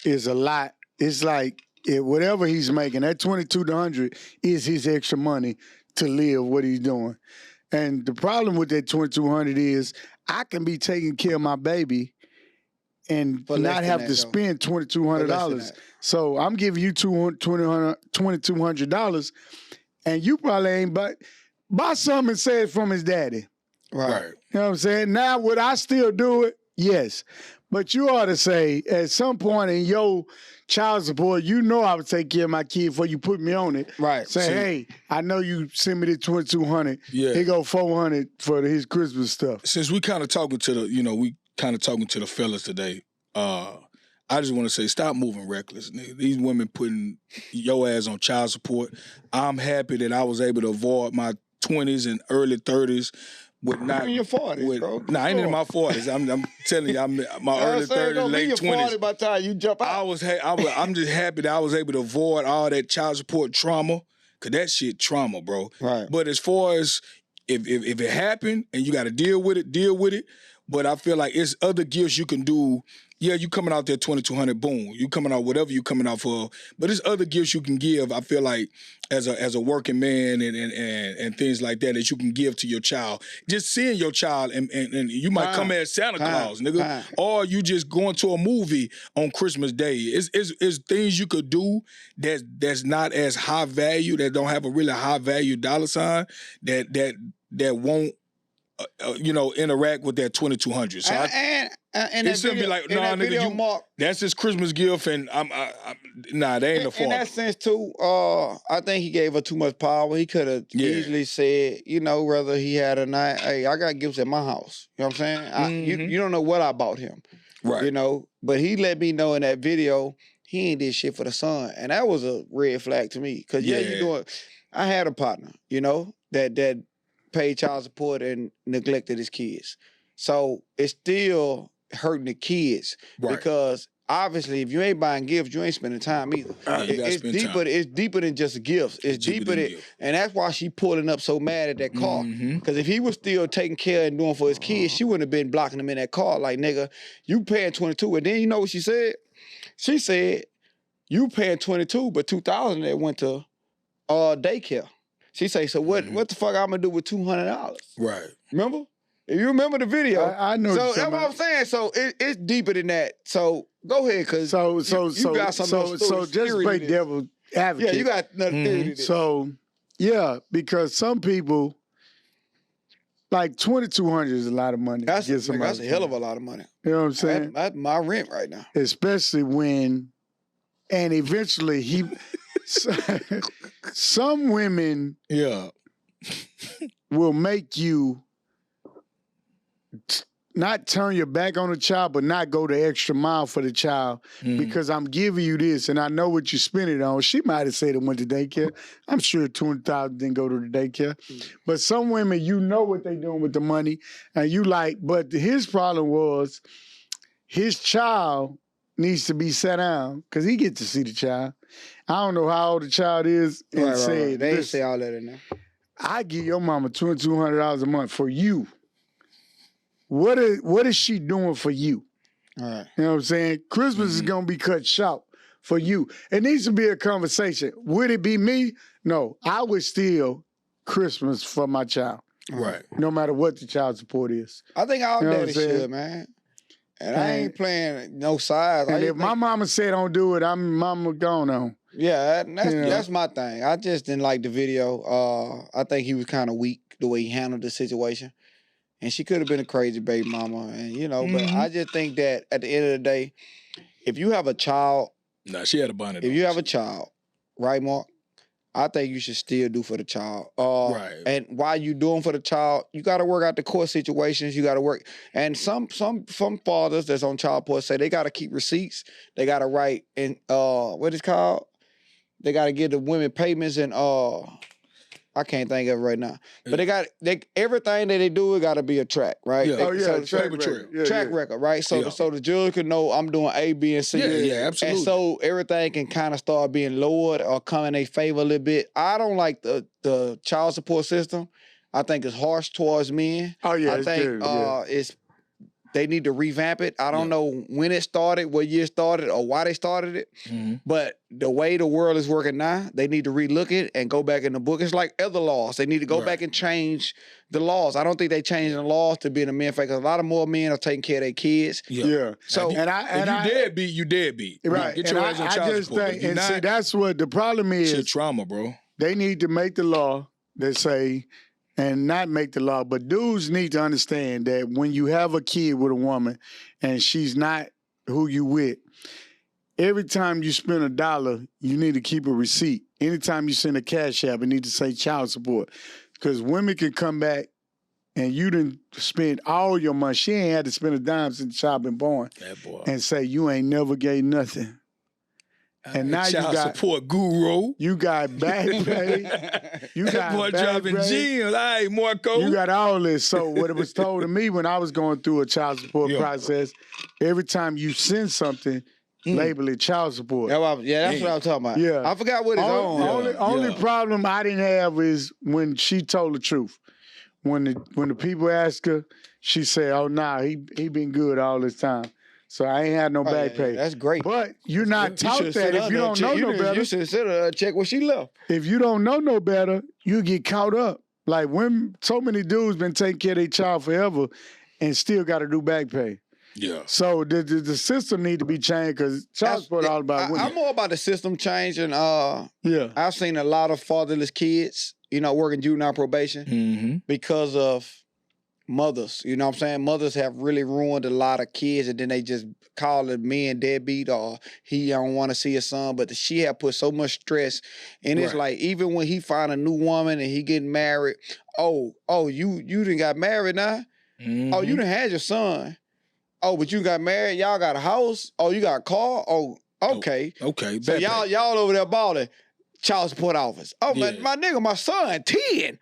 is a lot. It's like whatever he's making, that $2,200 is his extra money to live what he's doing. And the problem with that $2,200 is I can be taking care of my baby and not have to spend $2,200. So I'm giving you $2,200, and you probably ain't buy something and say it from his daddy. Right. You know what I'm saying? Now, would I still do it? Yes. But you ought to say, at some point in your child support, you know I would take care of my kid before you put me on it. Right. Say, hey, I know you send me the $2,200. Yeah. Here go $400 for his Christmas stuff. Since we kind of talking to the fellas today, I just want to say, stop moving reckless. Nigga. These women putting your ass on child support. I'm happy that I was able to avoid my 20s and early 30s. With not in your 40s, bro. I ain't in my 40s. I'm telling you, I'm my early 30s, late 20s. By the time you jump out. I'm just happy that I was able to avoid all that child support trauma, cause that shit trauma, bro. Right. But as far as if it happened and you got to deal with it. But I feel like it's other gifts you can do. Yeah, you coming out there $2,200, boom. You coming out whatever you coming out for. But there's other gifts you can give. I feel like as a working man and things like that you can give to your child. Just seeing your child and you might come as Santa Claus, nigga, or you just going to a movie on Christmas Day. It's things you could do that's not as high value, that don't have a really high value dollar sign that won't interact with that $2,200. So and it's gonna be like, nah, nigga, Mark, that's his Christmas gift, and nah, they ain't the fault. In that sense too, I think he gave her too much power. He could have easily said, whether he had or not, hey, I got gifts at my house. You know what I'm saying? You don't know what I bought him, right? But he let me know in that video he ain't did shit for the son, and that was a red flag to me. Cause you doing. I had a partner, that paid child support and neglected his kids. So it's still hurting the kids because obviously if you ain't buying gifts, you ain't spending time either. It's deeper than just gifts. It's deeper than and that's why she pulling up so mad at that car. Because if he was still taking care and doing for his kids, she wouldn't have been blocking him in that car like, nigga, you paying 22. And then you know what she said? She said, you paying 22, but 2,000 that went to daycare. She say, so what the fuck I'm gonna do with $200? Right. Remember? If you remember the video. I know. So that's what I'm saying. So it's deeper than that. So go ahead, cause you got something so just play devil advocate. Yeah, you got nothing theory to this. So yeah, because some people like $2,200 is a lot of money. That's a hell of a lot of money. You know what I'm saying? That's my rent right now. Especially when, and eventually some women will make you not turn your back on the child, but not go the extra mile for the child because I'm giving you this and I know what you spend it on. She might have said it went to daycare. I'm sure $200,000 didn't go to the daycare. But some women, you know what they doing with the money, and you like. But his problem was his child needs to be sat down because he gets to see the child. I don't know how old the child is. And right. They ain't say all that in there. I give your mama $2,200 a month for you. What is she doing for you? All right. You know what I'm saying? Christmas is going to be cut short for you. It needs to be a conversation. Would it be me? No. I would steal Christmas for my child. Right. No matter what the child support is. I think all daddies should, man. And I ain't playing no sides. And if my mama said don't do it, I'm mama gone on. Yeah, that's my thing. I just didn't like the video. I think he was kind of weak the way he handled the situation. And she could have been a crazy baby mama. And, but I just think that at the end of the day, if you have a child. Nah, she had a bonnet. If you have a child, right, Mark? I think you should still do for the child. Right. And while you doing for the child, you got to work out the court situations. You got to work. And some fathers that's on child support say they got to keep receipts. They got to write in what it's called. They got to give the women payments and I can't think of it right now. But everything that they do, it got to be a track, right? Yeah. Track record. Track record, right? So the judge can know I'm doing A, B, and C. Yeah, absolutely. And so everything can kind of start being lowered or come in their favor a little bit. I don't like the child support system. I think it's harsh towards men. Oh yeah, I think they need to revamp it. I don't know when it started, what year it started, or why they started it. Mm-hmm. But the way the world is working now, they need to relook it and go back in the book. It's like other laws. They need to go back and change the laws. I don't think they changing the laws to be in a man fact. A lot of more men are taking care of their kids. Yeah. So you deadbeat. Right. Get your ass on child support. Think, and see, that's what the problem is. It's trauma, bro. They need to make the law that say, and not make the law, but dudes need to understand that when you have a kid with a woman and she's not who you with, every time you spend $1, you need to keep a receipt. Anytime you send a cash app, it need to say child support. Because women can come back and you didn't spend all your money. She ain't had to spend a dime since the child been born. That boy. And say, you ain't never gave nothing. And now child you got support guru. You got back pay. You got that boy back driving pay. jeans. All right, Marco. You got all this. So what it was told to me when I was going through a child support process, every time you send something, label it child support. That's what I'm talking about. Yeah. I forgot what it's on. Only problem I didn't have is when she told the truth. When the people asked her, she said, "Oh nah, he been good all this time." So I ain't had no back pay. That's great. But you're not taught that if you don't know no better. You should sit her check where she left. If you don't know no better, you get caught up. Like when so many dudes been taking care of their child forever and still got to do back pay. Yeah. So the system need to be changed because child support all about women. I'm more about the system changing. I've seen a lot of fatherless kids, working juvenile probation because of mothers. You know what I'm saying? Mothers have really ruined a lot of kids, and then they just call the men deadbeat or he don't want to see his son. But she had put so much stress, and it's like even when he find a new woman and he getting married, you done got married now? Oh, you done had your son. Oh, but you got married, y'all got a house? Oh, you got a car? Oh, okay. Okay. So y'all over there balling child support office. Oh, my nigga, my son, 10.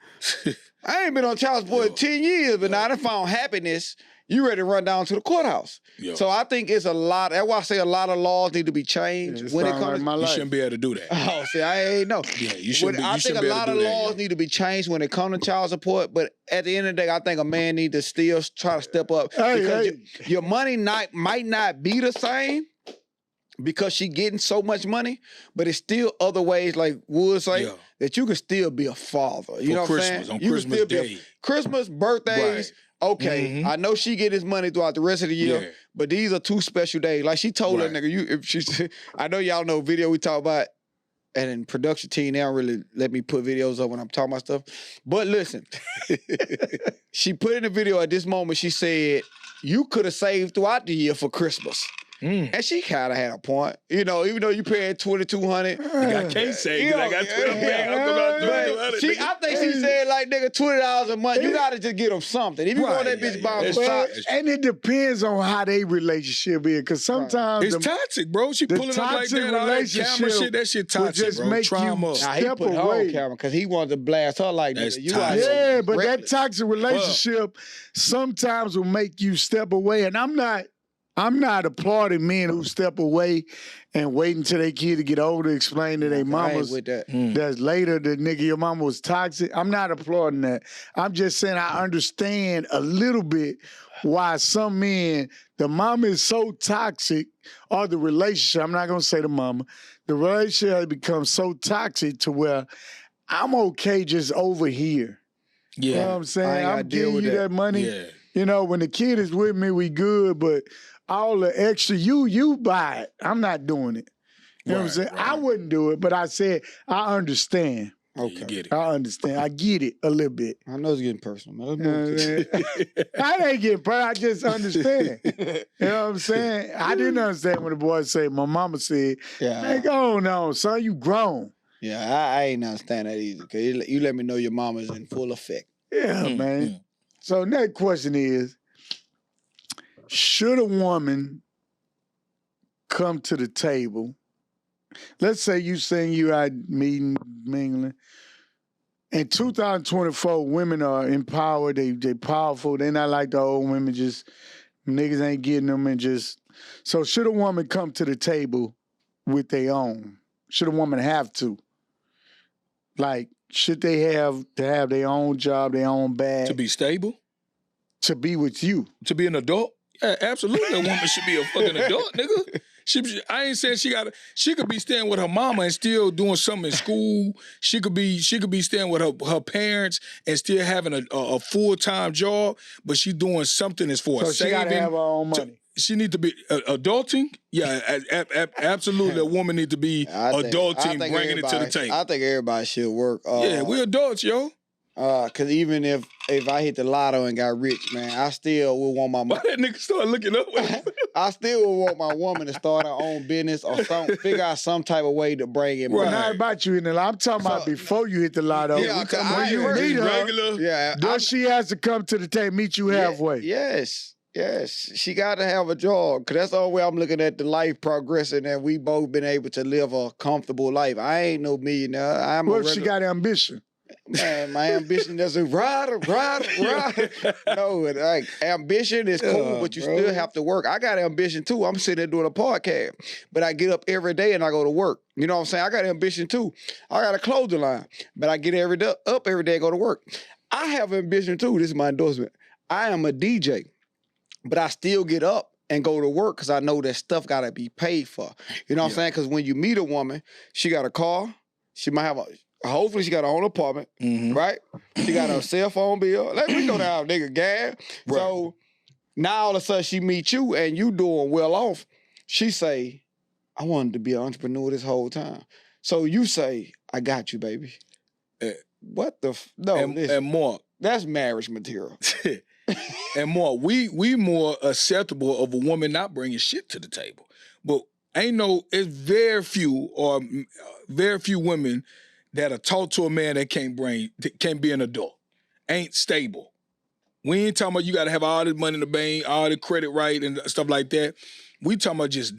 I ain't been on child support in 10 years, but now I done found happiness. You ready to run down to the courthouse. So I think it's a lot. That's why I say a lot of laws need to be changed when it comes to my life. You shouldn't be able to do that. Oh, see, I ain't know. Yeah, you shouldn't be. I think a lot of laws need to be changed when it comes to child support, but at the end of the day, I think a man need to still try to step up because your money might not be the same because she getting so much money, but it's still other ways, like Wood say, that you can still be a father. You know what I'm saying? On Christmas Day. Christmas, birthdays. Right. Okay, I know she get his money throughout the rest of the year, but these are 2 special days. Like she told that nigga, I know y'all know video we talk about, and in production team, they don't really let me put videos up when I'm talking about stuff. But listen, she put in the video at this moment, she said, you could have saved throughout the year for Christmas. And she kind of had a point, even though you paying $2,200. I can't say because I got $2,200. I think she said like nigga $20 a month. You gotta just get them something. If you want that bitch buy stocks, and it depends on how they relationship is, because sometimes it's toxic, bro. She pulling up like that, all that camera shit. That shit toxic, just bro. Make Trauma. you he put her on camera because he wanted to blast her like that. Yeah, but that toxic relationship sometimes will make you step away, and I'm not applauding men who step away and wait until their kid to get older, explain to their mamas that's later that nigga, your mama was toxic. I'm not applauding that. I'm just saying I understand a little bit why some men, the mama is so toxic, or the relationship, I'm not going to say the mama, the relationship has become so toxic to where I'm okay just over here. Yeah. You know what I'm saying? I'm giving you that money. Yeah. You know, when the kid is with me, we good, but all the extra, you buy it. I'm not doing it. You know what I'm saying? I wouldn't do it, but I said, I understand. Okay. You get it. I understand. I get it a little bit. I know it's getting personal, man. I ain't getting personal. I just understand. You know what I'm saying? I didn't understand when the boy said, my mama said, man, go on, son, you grown. Yeah, I ain't understand that either, because you let me know your mama's in full effect. Yeah, man. So next question is, should a woman come to the table? Let's say you saying you out meeting, mingling, in 2024, women are empowered. They powerful. They're not like the old women. Just niggas ain't getting them and just. So should a woman come to the table with their own? Should a woman have to? Like, should they have to have their own job, their own bag? To be stable? To be with you? To be an adult? Yeah, absolutely. A woman should be a fucking adult, nigga. I ain't saying she could be staying with her mama and still doing something in school. She could be staying with her parents and still having a full-time job, but she doing something as far as saving. So she gotta have her own money. She need to be adulting. Yeah, absolutely. A woman need to be adulting, bringing it to the table. I think everybody should work. Yeah, we adults, yo. Cause even if I hit the lotto and got rich, man, I still would want my. Why that nigga start looking up? I still would want my woman to start her own business or figure out some type of way to bring in money. Well, not about you in the I'm talking about before you hit the lotto. Yeah, when you meet her, regular. Yeah, does she has to come to the table, meet you halfway? Yes. She got to have a job, because that's the only way I'm looking at the life progressing, and we both been able to live a comfortable life. I ain't no millionaire. What if she got ambition? Man, my ambition doesn't ride. No, like, ambition is cool, but you still have to work. I got ambition too. I'm sitting there doing a podcast, but I get up every day and I go to work. You know what I'm saying? I got ambition too. I got a clothing line, but I get up every day and go to work. I have ambition too. This is my endorsement. I am a DJ, but I still get up and go to work because I know that stuff got to be paid for. You know what I'm saying? Because when you meet a woman, she got a car. She might have hopefully she got her own apartment, right? She got her cell phone bill. Let me go down, nigga, gas. Right. So now all of a sudden she meet you and you doing well off. She say, I wanted to be an entrepreneur this whole time. So you say, I got you, baby. What the no? And more. That's marriage material. And more, we more acceptable of a woman not bringing shit to the table. But it's very few women that are taught to a man that can't be an adult, ain't stable. We ain't talking about you got to have all this money in the bank, all the credit right and stuff like that. We talking about just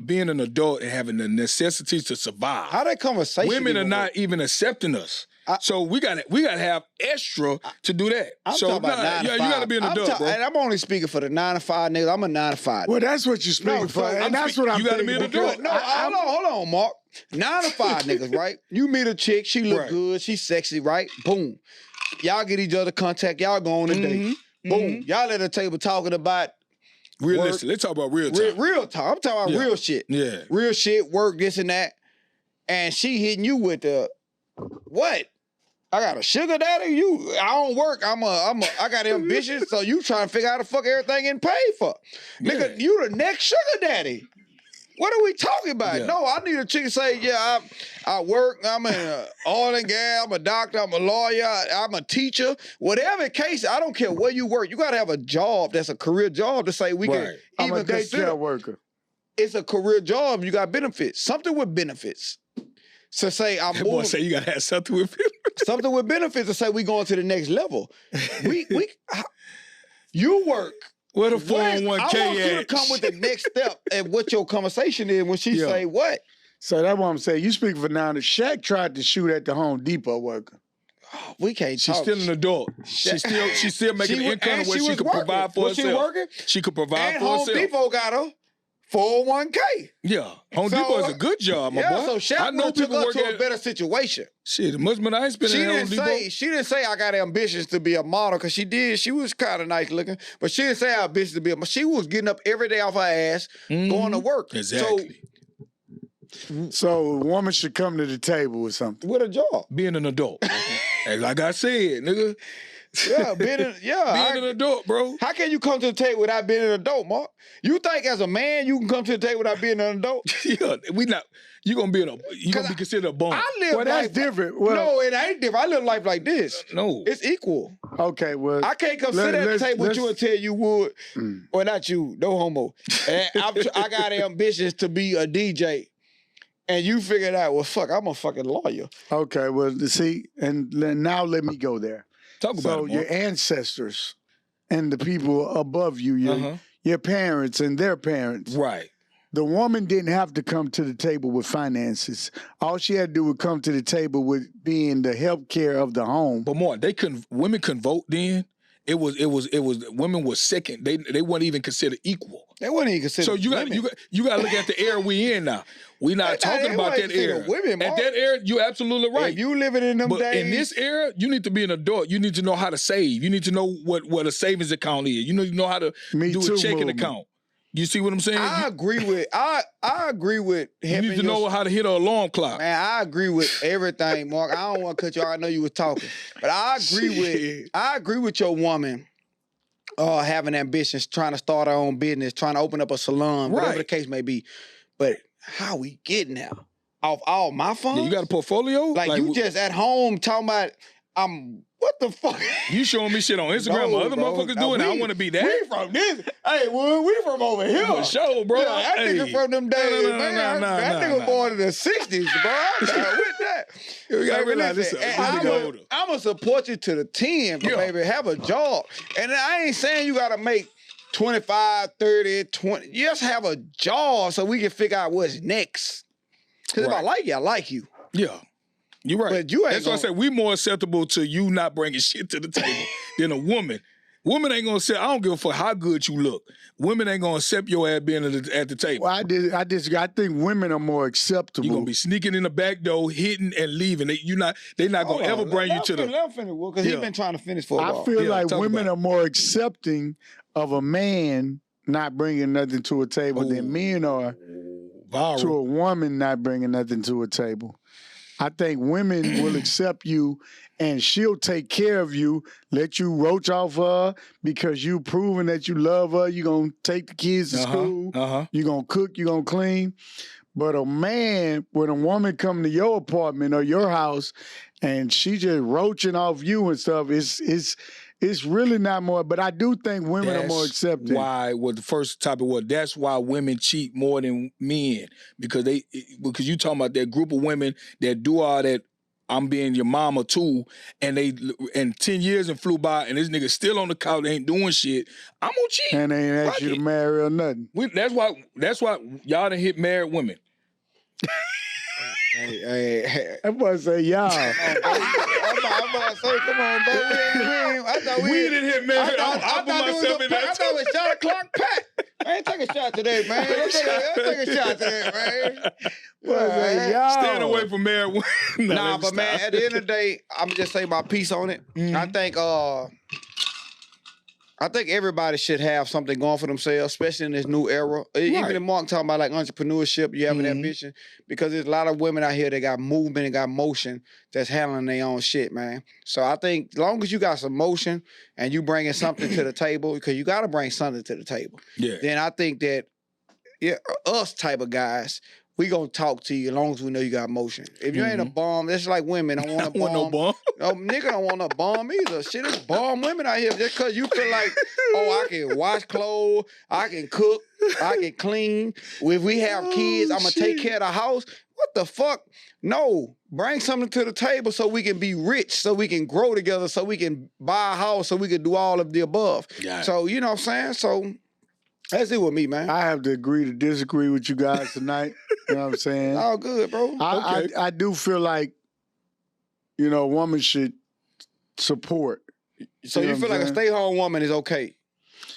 being an adult and having the necessities to survive. How that conversation? Women are not even accepting us. So we got to have extra to do that. I'm talking about 9 to 5. You got to be an adult, bro. And I'm only speaking for the 9 to 5 niggas. I'm a 9 to 5. Well, that's what you're speaking for, and that's what I'm. You got to be an adult. No, hold on, Mark. 9 to 5 niggas, right? You meet a chick, she look good, she sexy, right? Boom. Y'all get each other contact. Y'all go on a date. Boom. Y'all at a table talking about realistic. Let's talk about real talk. Real talk. I'm talking about real shit. Yeah. Real shit, work, this and that. And she hitting you with the what? I got a sugar daddy. I don't work. I got ambition. So you trying to figure out how the fuck everything getting paid for, nigga? You the next sugar daddy. What are we talking about? Yeah. No, I need a chick to say, yeah, I work. I'm in oil and gas. I'm a doctor. I'm a lawyer. I'm a teacher. Whatever the case, I don't care where you work. You got to have a job that's a career job to say we can I'm even a daycare worker. It's a career job. You got benefits. Something with benefits. So say I'm boy say you gotta have something with benefits. Something with benefits to say we going to the next level. You work. What a 401k I want you to come with the next step and what your conversation is when she say what. So that's what I'm saying. You speak for now. The Shaq tried to shoot at the Home Depot worker. Oh, we can't. She's still an adult. She's still making an income where she could provide for herself. Was she working? She could provide for herself. And Home Depot got her 401k. Yeah, Home Depot is a good job, my boy. So Shaq took her to a better situation. Shit, the most money I ain't spending at Home Depot. She didn't say I got ambitions to be a model, because she did. She was kind of nice looking, but she didn't say I had ambitions to be a model. She was getting up every day off her ass, going to work. Exactly. So a woman should come to the table with something. With a job. Being an adult. Like I said, nigga. Yeah, being an adult, bro. How can you come to the table without being an adult, Mark? You think as a man you can come to the table without being an adult? Yeah, you gonna be considered a bum. I live that's different. Well, no, it ain't different. I live life like this. No. It's equal. Okay, well, I can't come sit at the table with you and tell you would. Well, not you, no homo. And I got ambitions to be a DJ. And you figured out, well, fuck, I'm a fucking lawyer. Okay, well, see, and now let me go there. Talk about it, your ancestors and the people above you, your parents and their parents. Right. the woman didn't have to come to the table with finances. All she had to do was come to the table with being the health care of the home. But more, women couldn't vote then. It was women were second. They weren't even considered equal. They weren't even considered. So you got to look at the era we in now. We not talking about that era. Women, at that era, you're absolutely right. If you living in them days, in this era, you need to be an adult. You need to know how to save. You need to know what a savings account is. You need to know how to do a checking account. You see what I'm saying? I agree with you need to know how to hit an alarm clock. Man, I agree with everything, Mark. I don't want to cut you off. I know you was talking. But I agree with your woman having ambitions, trying to start her own business, trying to open up a salon, whatever the case may be. But how we getting now? Off all my funds? Yeah, you got a portfolio? Like you just at home talking about what the fuck? You showing me shit on Instagram, other motherfuckers doing it. I want to be that. We from this. Hey, well, we from over here. For sure, bro. Yeah, that nigga from them days, man. That nigga born in the 60s, bro. I'm with that. You gotta realize this is older. I'm going to support you to the 10, but baby, have a job. And I ain't saying you got to make 25, 30, 20. Just have a job so we can figure out what's next. Because if I like you, I like you. Yeah. You're right. But you ain't That's why I said we more acceptable to you not bringing shit to the table than a woman. Women ain't gonna say, I don't give a fuck how good you look. Women ain't gonna accept your ass being at the table. Well, I think women are more acceptable. You're gonna be sneaking in the back door, hitting and leaving. They're not gonna ever bring you to the. Let him finish, because he's been trying to finish for a while. I feel like women are more accepting of a man not bringing nothing to a table than men are to a woman not bringing nothing to a table. I think women will accept you and she'll take care of you, let you roach off her because you proving that you love her. You're going to take the kids to school. You're going to cook. You're going to clean. But a man, when a woman come to your apartment or your house and she just roaching off you and stuff, it's really not more. But I do think women are more accepting. The first topic was, that's why women cheat more than men. Because you talking about that group of women that do all that, I'm being your mama too, and 10 years and flew by, and this nigga still on the couch, ain't doing shit. I'm gonna cheat. And they ain't asked you to marry or nothing. That's why y'all done hit married women. Hey. I'm about to say y'all. I'm about to say, come on, bro. We didn't hit married. I thought it was shot o'clock pack. I ain't taking a shot today, man. I'm taking a shot today, man. Staying away from married women. Nah, but man, at the end of the day, I'm just say my piece on it. Mm-hmm. I think everybody should have something going for themselves, especially in this new era. Right. Even in Mark talking about like entrepreneurship, you have an ambition, because there's a lot of women out here that got movement and got motion that's handling their own shit, man. So I think as long as you got some motion and you bringing something to the table, because you got to bring something to the table. Yeah. Then I think that us type of guys, we gonna talk to you as long as we know you got motion. If you ain't a bum, it's like women don't want a bum. No bum. No, nigga don't want a bum either. Shit, it's bum women out here just because you feel like, I can wash clothes, I can cook, I can clean. If we have kids, I'm gonna take care of the house. What the fuck? No, bring something to the table so we can be rich, so we can grow together, so we can buy a house, so we can do all of the above. So, you know what I'm saying? So that's it with me, man. I have to agree to disagree with you guys tonight. You know what I'm saying? All good, bro. I do feel like, a woman should support. So you feel like a stay-home woman is okay?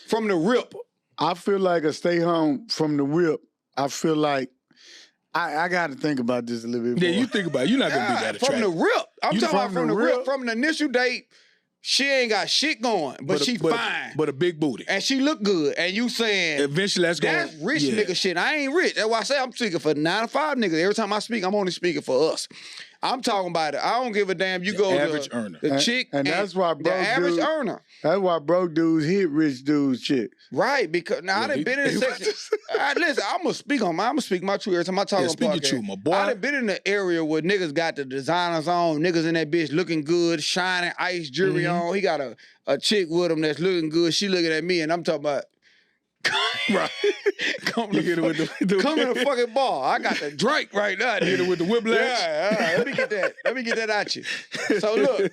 From the rip? I feel like a stay-home from the rip. I feel like I got to think about this a little bit more. Yeah, you think about it. You're not going to be that attractive. From the rip. I'm talking about from the rip. From the initial date, she ain't got shit going, but she fine. But a big booty. And she look good. And you saying, eventually that's rich nigga shit. I ain't rich. That's why I say I'm speaking for 9 to 5 niggas. Every time I speak, I'm only speaking for us. I'm talking about it. I don't give a damn. You go average earner. The chick and that's why broke the average dudes, earner. That's why broke dudes hit rich dudes chicks. Right, because I done been in the section. Listen, I'm gonna speak my truth every time I talk on speak your truth, my boy. I done been in the area where niggas got the designers on, niggas in that bitch looking good, shining ice jewelry on. He got a chick with him that's looking good. She looking at me and I'm talking about right. Come to the fucking bar. I got the drink right now. Hit it with the whiplash. Yeah, let me get that out you. So look,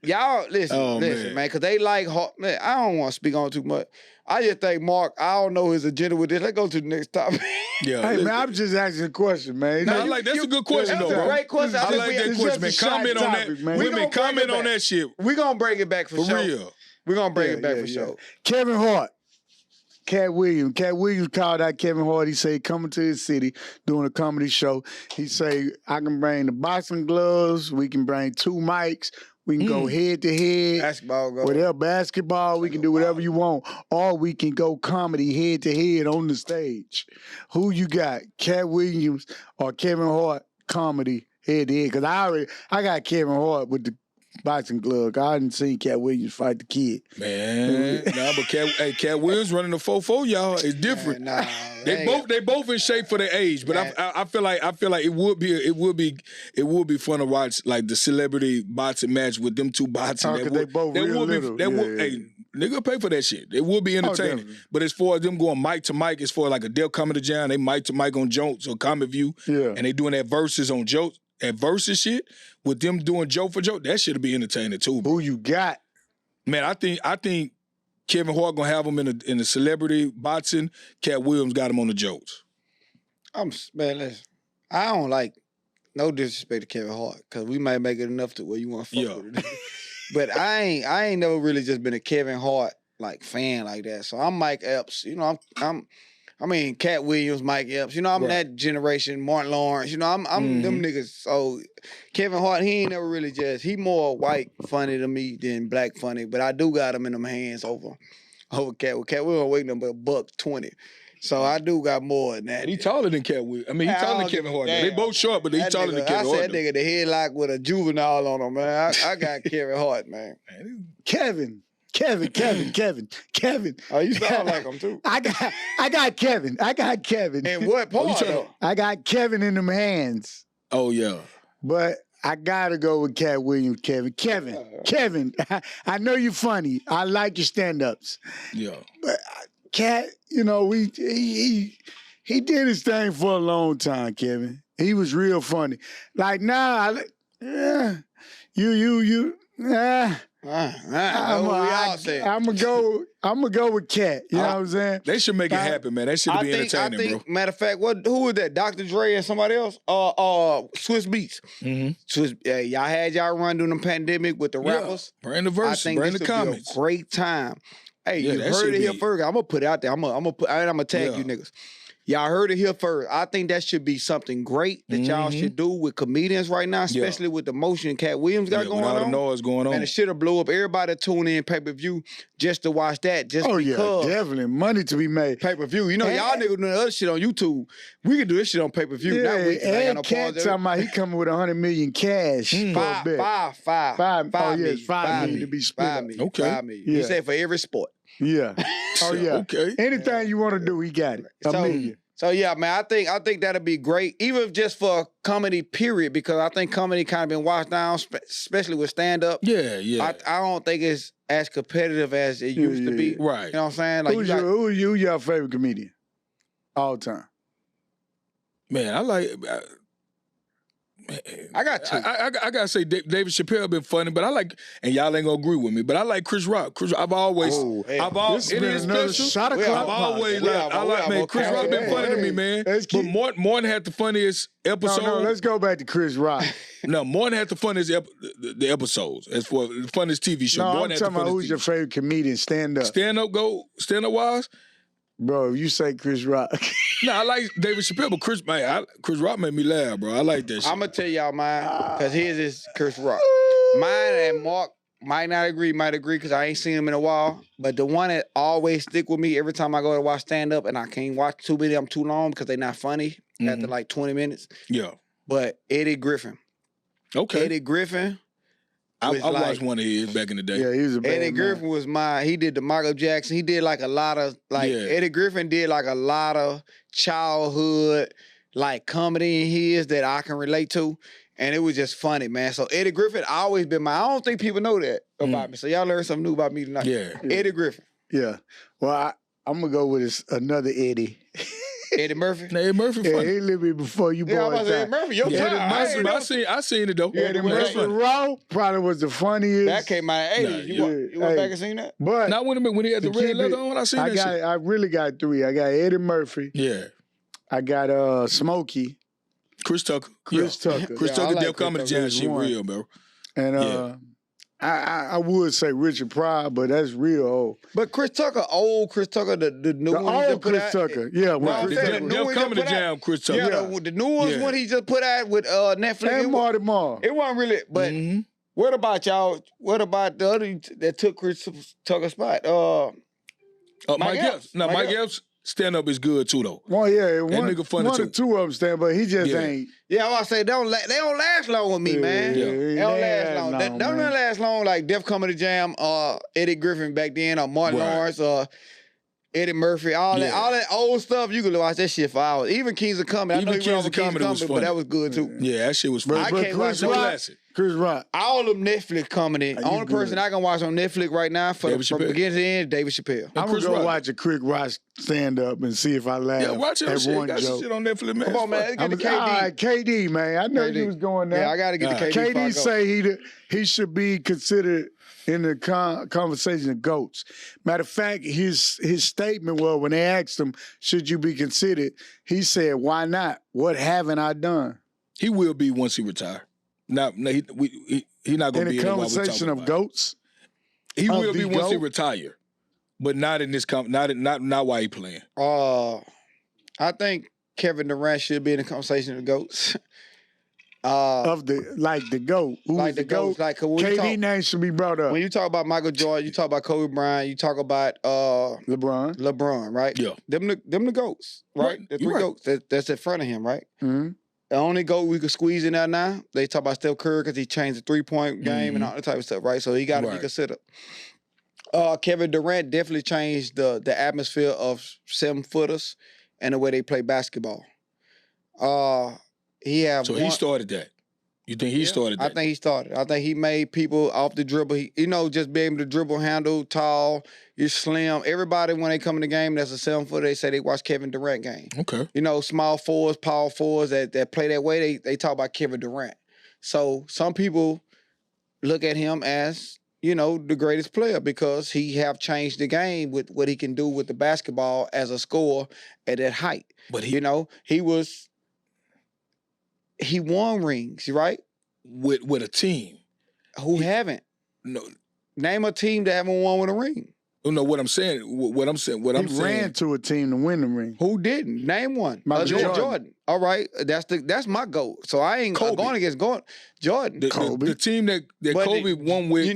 y'all listen, man, because they like man. I don't want to speak on too much. I just think Mark, I don't know his agenda with this. Let's go to the next topic. Yeah, hey man, I'm just asking a question, man. No, that's a good question, though, bro. Great question. I like that question, man. Comment on that. Women, comment on that shit. We're gonna bring it back for sure. Real. We're gonna bring it back for sure. Kevin Hart. Katt Williams. Katt Williams called out Kevin Hart. He said, coming to his city, doing a comedy show. He say, I can bring the boxing gloves. We can bring 2 mics. We can go head to head. Basketball, whatever, basketball. We can do whatever you want. Or we can go comedy head to head on the stage. Who you got? Katt Williams or Kevin Hart comedy head to head? Because I got Kevin Hart with the boxing glove. I hadn't seen Katt Williams fight the kid. Man, but Katt Williams running the 4-4, y'all. It's different. Man, they both in shape for their age, but I feel like it would be fun to watch like the celebrity boxing match with them 2 boxing. They both real little. Hey, nigga pay for that shit. It would be entertaining. But as far as them going mic to mic, as far as like a Dale coming to John, they mic to mic on jokes or Comic View, and they doing that verses on jokes. That versus shit with them doing joke for joke, that shit'll be entertaining too. Who you got? Man, I think Kevin Hart gonna have him in the celebrity boxing. Katt Williams got him on the jokes. Man, listen, I don't like no disrespect to Kevin Hart because we might make it enough to where you want to fuck with it. But I ain't never really just been a Kevin Hart like fan like that. So I'm Mike Epps. You know, Katt Williams, Mike Epps. You know, I'm that generation, Martin Lawrence. You know, I'm them niggas. So Kevin Hart, he ain't never really he more white funny to me than black funny. But I do got him in them hands over Katt. With Katt Williams weighing him but $120. So I do got more than that. He taller than Katt Williams. I mean, he taller than Kevin Hart. They both short, but he taller than Kevin Hart. I said that nigga the headlock with a juvenile on him, man. I got Kevin Hart, man. Kevin. Oh, you sound like him too. I got Kevin. And what part? I got Kevin in them hands. Oh yeah. But I gotta go with Katt Williams, Kevin. I know you're funny. I like your stand-ups. Yeah. But Katt, you know, he did his thing for a long time, Kevin. He was real funny. Like now, I'm gonna go with Katt. You know what I'm saying? They should make it happen, man. That should be entertaining, bro. Matter of fact, who was that? Dr. Dre and somebody else? Swiss Beats. Y'all had y'all run during the pandemic with the rappers. Bring the verse, bring the comments. Be a great time. Hey, you heard it here first. I'm gonna put it out there. I'm gonna tag you niggas. Y'all heard it here first. I think that should be something great that y'all should do with comedians right now, especially with the motion Katt Williams got going on. With all the noise going on. And it should have blew up. Everybody tune in pay-per-view just to watch that. Because. Yeah, definitely. Money to be made. Pay-per-view. You know, y'all niggas doing other shit on YouTube. We can do this shit on pay-per-view. Yeah, and Katt talking about he coming with 100 million cash. $5 million to be split. Okay. $5 million. He said for every sport. Yeah. Oh yeah. Okay. Anything you want to do, he got it. $1 million. So yeah, man, I think that'd be great, even just for comedy, period, because I think comedy kind of been washed down, especially with stand-up. Yeah. I don't think it's as competitive as it used to be. Right. You know what I'm saying? Like who's your favorite comedian all time? Man, I got two. I gotta say David Chappelle been funny, but I like, and y'all ain't gonna agree with me, but I like Chris Rock. I've always it is special. Chris Rock been funny to me, man. But Morton had the funniest episode. No, let's go back to Chris Rock. No, Morton had the funniest the episodes as for the funniest TV show. No, Morton I'm talking about who's your favorite comedian stand-up. Stand-up wise? Bro, you say Chris Rock. No, I like David Chappelle, but Chris Rock made me laugh, bro. I like that shit. I'm going to tell y'all mine, because his is Chris Rock. Mine and Mark might not agree, might agree, because I ain't seen him in a while. But the one that always stick with me every time I go to watch stand-up, and I can't watch too many of them too long because they not funny after like 20 minutes. Yeah. But Eddie Griffin. Okay. Eddie Griffin. I watched one of his back in the day. Yeah, he was a bad Eddie Griffin was mine. He did the Michael Jackson. He did like a lot of Eddie Griffin did like a lot of childhood like comedy in his that I can relate to, and it was just funny, man. So Eddie Griffin always been I don't think people know that about me. So y'all learned something new about me tonight. Yeah. Eddie Griffin. Yeah. Well, I'm gonna go with another Eddie. Eddie Murphy. Now, Eddie Murphy Yeah, funny. he lived it before you Yeah, I'm boys about to say time. Eddie Murphy. Your Yeah, time. I ain't know. I seen it though. Eddie Yeah, Murphy that's funny. Raw probably was the funniest. That came out in the 80s. Nah, You went hey. back and seen that? But Now when he had the to red keep leather it- on, I seen that shit. I really got 3. I got Eddie Murphy. Yeah. I got Smokey. Chris Tucker. Chris Tucker. Chris Yeah, I Tucker like Def Comedy Chris Jam Tucker. shit One. real, bro. And Yeah. I would say Richard Pryor, but that's real old. But Chris Tucker, old Chris Tucker, the new The one he just old put Chris out. Tucker. Yeah, No, when I'm Chris saying Tucker. the new Def one he just Comedy put out. Jam, Chris Tucker. Yeah, the new ones Yeah. one he just put out with Netflix. And Marty Marr. It wasn't really, but Mhm. what about y'all? What about the other that took Chris Tucker's spot? Mike Mike Epps. Epps. Now, Mike Mike Epps. Epps stand up is good too though. Well, yeah, nigga funny one or too. 2 of them stand, but he just Yeah. ain't. Yeah, I was say they don't last long with me, man. Yeah. They don't last long. They don't man. last long like Def Comedy Jam, Eddie Griffin back then, or Martin Right. Lawrence, Eddie Murphy, all that old stuff. You could watch that shit for hours. Even Kings of Comedy. I know Even he went Kings over of Comedy was but funny. that was good too. Yeah, that shit was But, funny. I but can't Chris watch no Rock, classic. Chris Rock. All them Netflix comedy. you Only person good. I can watch on Netflix right now from David Chappelle. beginning to end, David Chappelle. And I'm gonna Chris go Rock. watch a Chris Rock stand up and see if I laugh Yeah, watch that at shit. one Got some joke. shit on Netflix, man. Come on, man. It's Get the All KD. right, KD, man. I know KD. you was going there. Yeah, I got to get the All right. KD. before I KD go. say he should be considered in the conversation of GOATs. Matter of fact, his statement was when they asked him, should you be considered, he said, why not? What haven't I done? He will be once he retire. He not In gonna be the in there while we conversation talking of about it. GOATs? He of will be the once he GOAT? retire, but not in this not while he playing. I think Kevin Durant should be in the conversation of the GOATs. Of the GOAT. Who's like the GOATs. Like, 'cause when you KD talk, name should be brought up. when you talk about Michael Jordan, you talk about Kobe Bryant, you talk about LeBron. LeBron, right? Yeah. Them the GOATs, right? Right. The You're 3 right. GOATs that's in front of him, right? Mm-hmm. The only GOAT we could squeeze in there now, they talk about Steph Curry because he changed the 3-point game and all that type of stuff, right? So he got to be Right. considered. Kevin Durant definitely changed the atmosphere of 7-footers and the way they play basketball. He have So one, he started that. You think he started that? I think he started. I think he made people off the dribble. Just being able to dribble, handle, tall, you're slim. Everybody, when they come in the game, that's a 7-footer, they say they watch Kevin Durant game. Okay. Small forwards, power forwards that play that way, they talk about Kevin Durant. So some people look at him as, the greatest player because he have changed the game with what he can do with the basketball as a scorer at that height. But he He won rings, right? with a team. Who haven't? No, Name a team that haven't won with a ring. no. What I'm saying. What I'm saying. He ran to a team to win the ring. Who didn't? Name one. Michael Jordan. All right, that's my goal. So I ain't Kobe. going against Jordan. The team that But Kobe won with.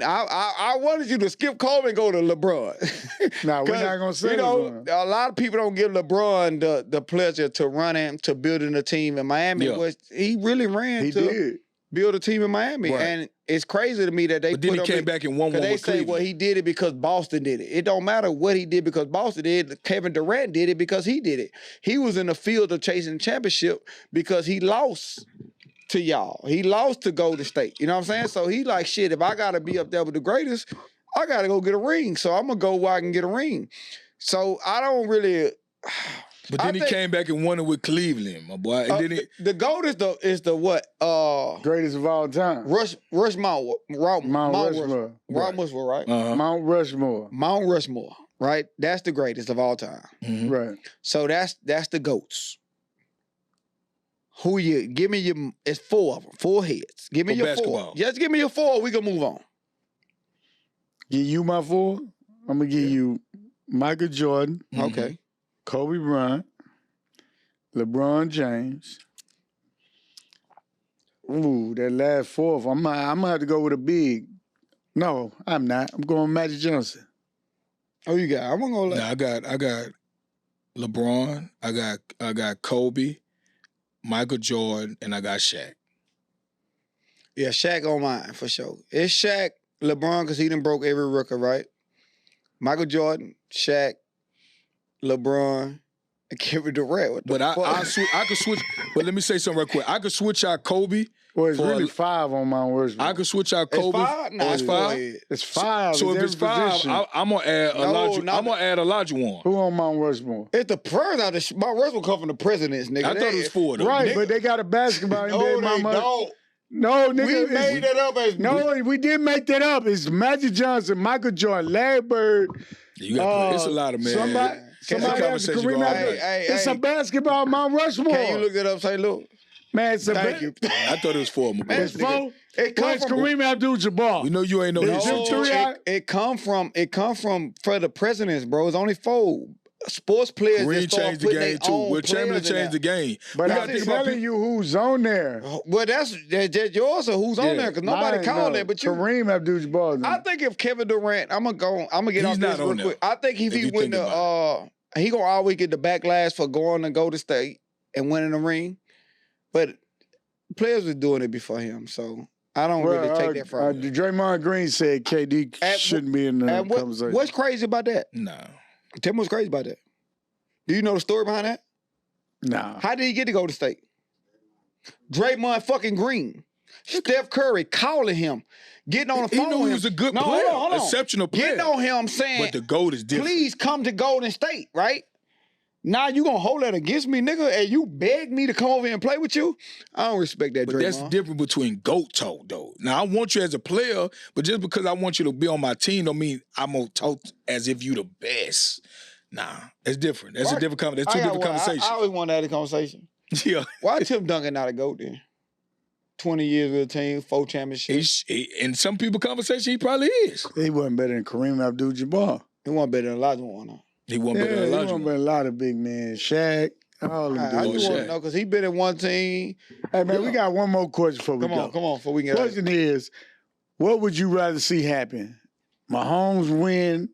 I wanted you to skip Kobe and go to LeBron. Nah, we're not gonna say LeBron. a lot of people don't give LeBron the pleasure to running to building a team in Miami. Yeah. Which he really ran He to did. build a team in Miami, Right. and it's crazy to me that they But then put he him came in, back and won one they with say, Cleveland. well, he did it because Boston did it. It don't matter what he did because Boston did. Kevin Durant did it because he did it. He was in the field of chasing the championship because he lost to y'all. He lost to Golden State. You know what I'm saying? So he like, shit, if I got to be up there with the greatest, I got to go get a ring. So I'm going to go where I can get a ring. So I don't really... But then I he think- came back and won it with Cleveland, my boy. And then the GOAT is the what? Greatest of all time. Rushmore. Mount Rushmore. Right? Mount Rushmore. Mount Rushmore, right? That's the greatest of all time. Mhm. Right. So that's the GOATs. Give me your, it's 4 of them, 4 heads. Give me For your basketball. 4. Just give me your 4, we can move on. Give you my 4. I'm gonna give you Michael Jordan, Mhm. Okay. Kobe Bryant, LeBron James. Ooh, that last 4th. I'm gonna have to go with a big. No, I'm not. I'm going Magic Johnson. Oh, you got, I'm gonna go Now I got LeBron, I got Kobe, Michael Jordan, and I got Shaq. Yeah, Shaq on mine for sure. It's Shaq, LeBron, because he done broke every record, right? Michael Jordan, Shaq, LeBron, and Kevin Durant. What the But fuck? I could switch. But let me say something real quick. I could switch out Kobe Well, it's really 5 on Mount Rushmore. I could switch out Kobe. It's 5? No, it's 5. It's 5. So if it's 5, I'm gonna add Elijah. I'm gonna add Elijah Warren. Who on Mount Rushmore? It's the president. Mount Rushmore come from the presidents, nigga. I thought it was 4 though. Right, nigga. but they got a basketball No, NBA. they don't. No, nigga. We made that up as No, we didn't make that up. It's Magic Johnson, Michael Jordan, Larry Bird. You got it's a lot of men. Somebody else, Kareem Abdul. It's a basketball Mount Rushmore. Can you look it up, St. Louis? Man, it's a Thank you. I thought it was 4. It's 4. It's Kareem Abdul-Jabbar. We know you ain't no it come from for the presidents, bro. It's only 4 sports players. Kareem changed the game too. Will Chamberlain changed the game. But I'm telling you who's on there. Well, that's yours. Or who's on there? Because nobody called that. But you, Kareem Abdul-Jabbar. I think if Kevin Durant, I'm gonna get off this real quick. I think if he win he gonna always get the backlash for going to Golden State and winning the ring. But players were doing it before him, so I don't really take that from him. Draymond Green said KD shouldn't be in the conversation. What's crazy about that? Nah. Tell me what's crazy about that. Do you know the story behind that? Nah. How did he get to Golden State? Draymond fucking Green. Steph Curry calling him, getting on the phone. He knew he was a good player, hold on. exceptional player. Getting on him saying, but the GOAT is different. Please come to Golden State, right? Now you gonna hold that against me, nigga, and you beg me to come over here and play with you? I don't respect that, But Draymond. that's different between GOAT talk, though. Now, I want you as a player, but just because I want you to be on my team don't mean I'm gonna talk as if you the best. Nah, it's different. That's a different conversation. That's two different conversations. I always want to have a conversation. Yeah. Why Tim Duncan not a GOAT then? 20 years with a team, 4 championships. In some people's conversation, he probably is. He wasn't better than Kareem Abdul-Jabbar. He wasn't better than Elijah Warren. He wasn't better than He Elijah. wasn't better than a lot of big men. Shaq, all them I dudes. just want to know because he been in one team. Hey, man, we got one more question before we go. Come on, before we get out. Question is, what would you rather see happen? Mahomes win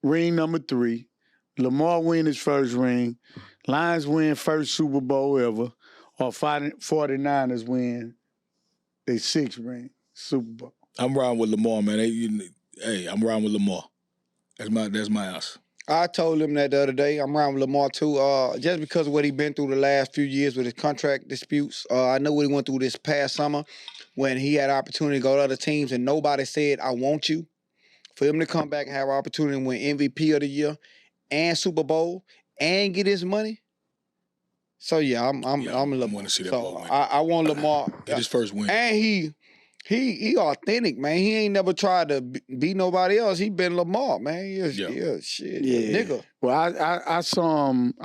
ring number 3, Lamar win his first ring, Lions win first Super Bowl ever, or 49ers win their 6th ring Super Bowl. I'm riding with Lamar, man. Hey, I'm riding with Lamar. That's my answer. I told him that the other day. I'm around with Lamar too. Just because of what he been through the last few years with his contract disputes. I know what he went through this past summer when he had opportunity to go to other teams and nobody said, I want you. For him to come back and have an opportunity to win MVP of the year and Super Bowl and get his money. So yeah, I'm Lamar. I want to see that ball win. I want Lamar. Get his first win. And he authentic, man. He ain't never tried to be nobody else. He been Lamar, man. Nigga. Well, I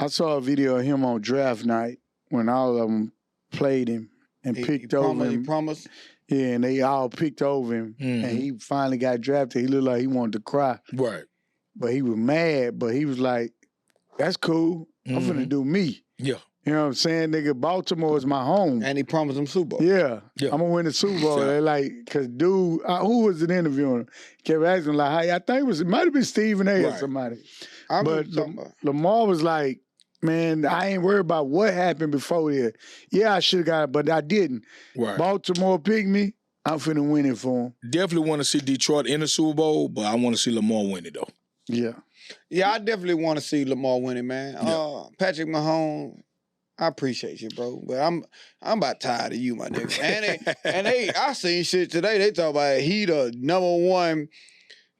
saw a video of him on draft night when all of them played him and picked over him. He promised. Yeah, and they all picked over him, and he finally got drafted. He looked like he wanted to cry. Right. But he was mad, but he was like, that's cool. I'm finna do me. Yeah. You know what I'm saying? Nigga, Baltimore is my home. And he promised him Super Bowl. Yeah. I'm going to win the Super Bowl. Yeah. They're like, because dude, who was it interviewing him? Kept asking, like, I think it might have been Stephen A. or somebody. But Lamar was like, man, I ain't worried about what happened before there. Yeah, I should have got it, but I didn't. Right. Baltimore picked me. I'm finna win it for him. Definitely want to see Detroit in the Super Bowl, but I want to see Lamar win it, though. Yeah. Yeah, I definitely want to see Lamar win it, man. Yeah. Patrick Mahomes, I appreciate you, bro, but I'm about tired of you, my nigga. And I seen shit today. They talk about he the number one.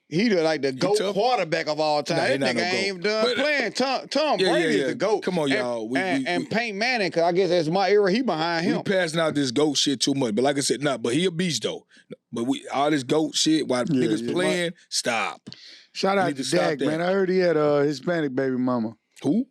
He like the GOAT quarterback of all time. That nigga ain't even done playing. Tom Brady is the GOAT. Come on, y'all. And Peyton Manning, because I guess that's my era. He behind him. We passing out this GOAT shit too much. But like I said, but he a beast, though. But all this GOAT shit while niggas playing, stop. Shout out to Dak, man. I heard he had a Hispanic baby mama. Who?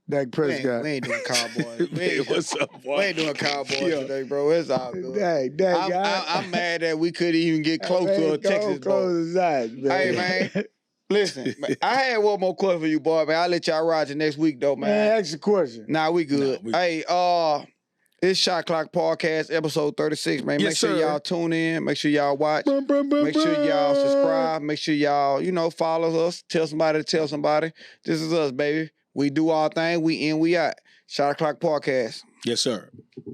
Dak Prescott. We ain't doing Cowboys. What's up, boy? We ain't doing Cowboys today, bro. It's all good. Dak, I'm mad that we couldn't even get close to a Texas bowl. Hey, man. Listen, I had one more question for you, boy, man. I'll let y'all ride you next week, though, man. Man, ask a question. Nah, we good. Hey, it's Shot Clock Podcast, episode 36, man. Make sure y'all tune in. Make sure y'all watch. Make sure y'all subscribe. Make sure y'all, follow us. Tell somebody to tell somebody. This is us, baby. We do our thing. We in, we out. Shot Clock Podcast. Yes, sir.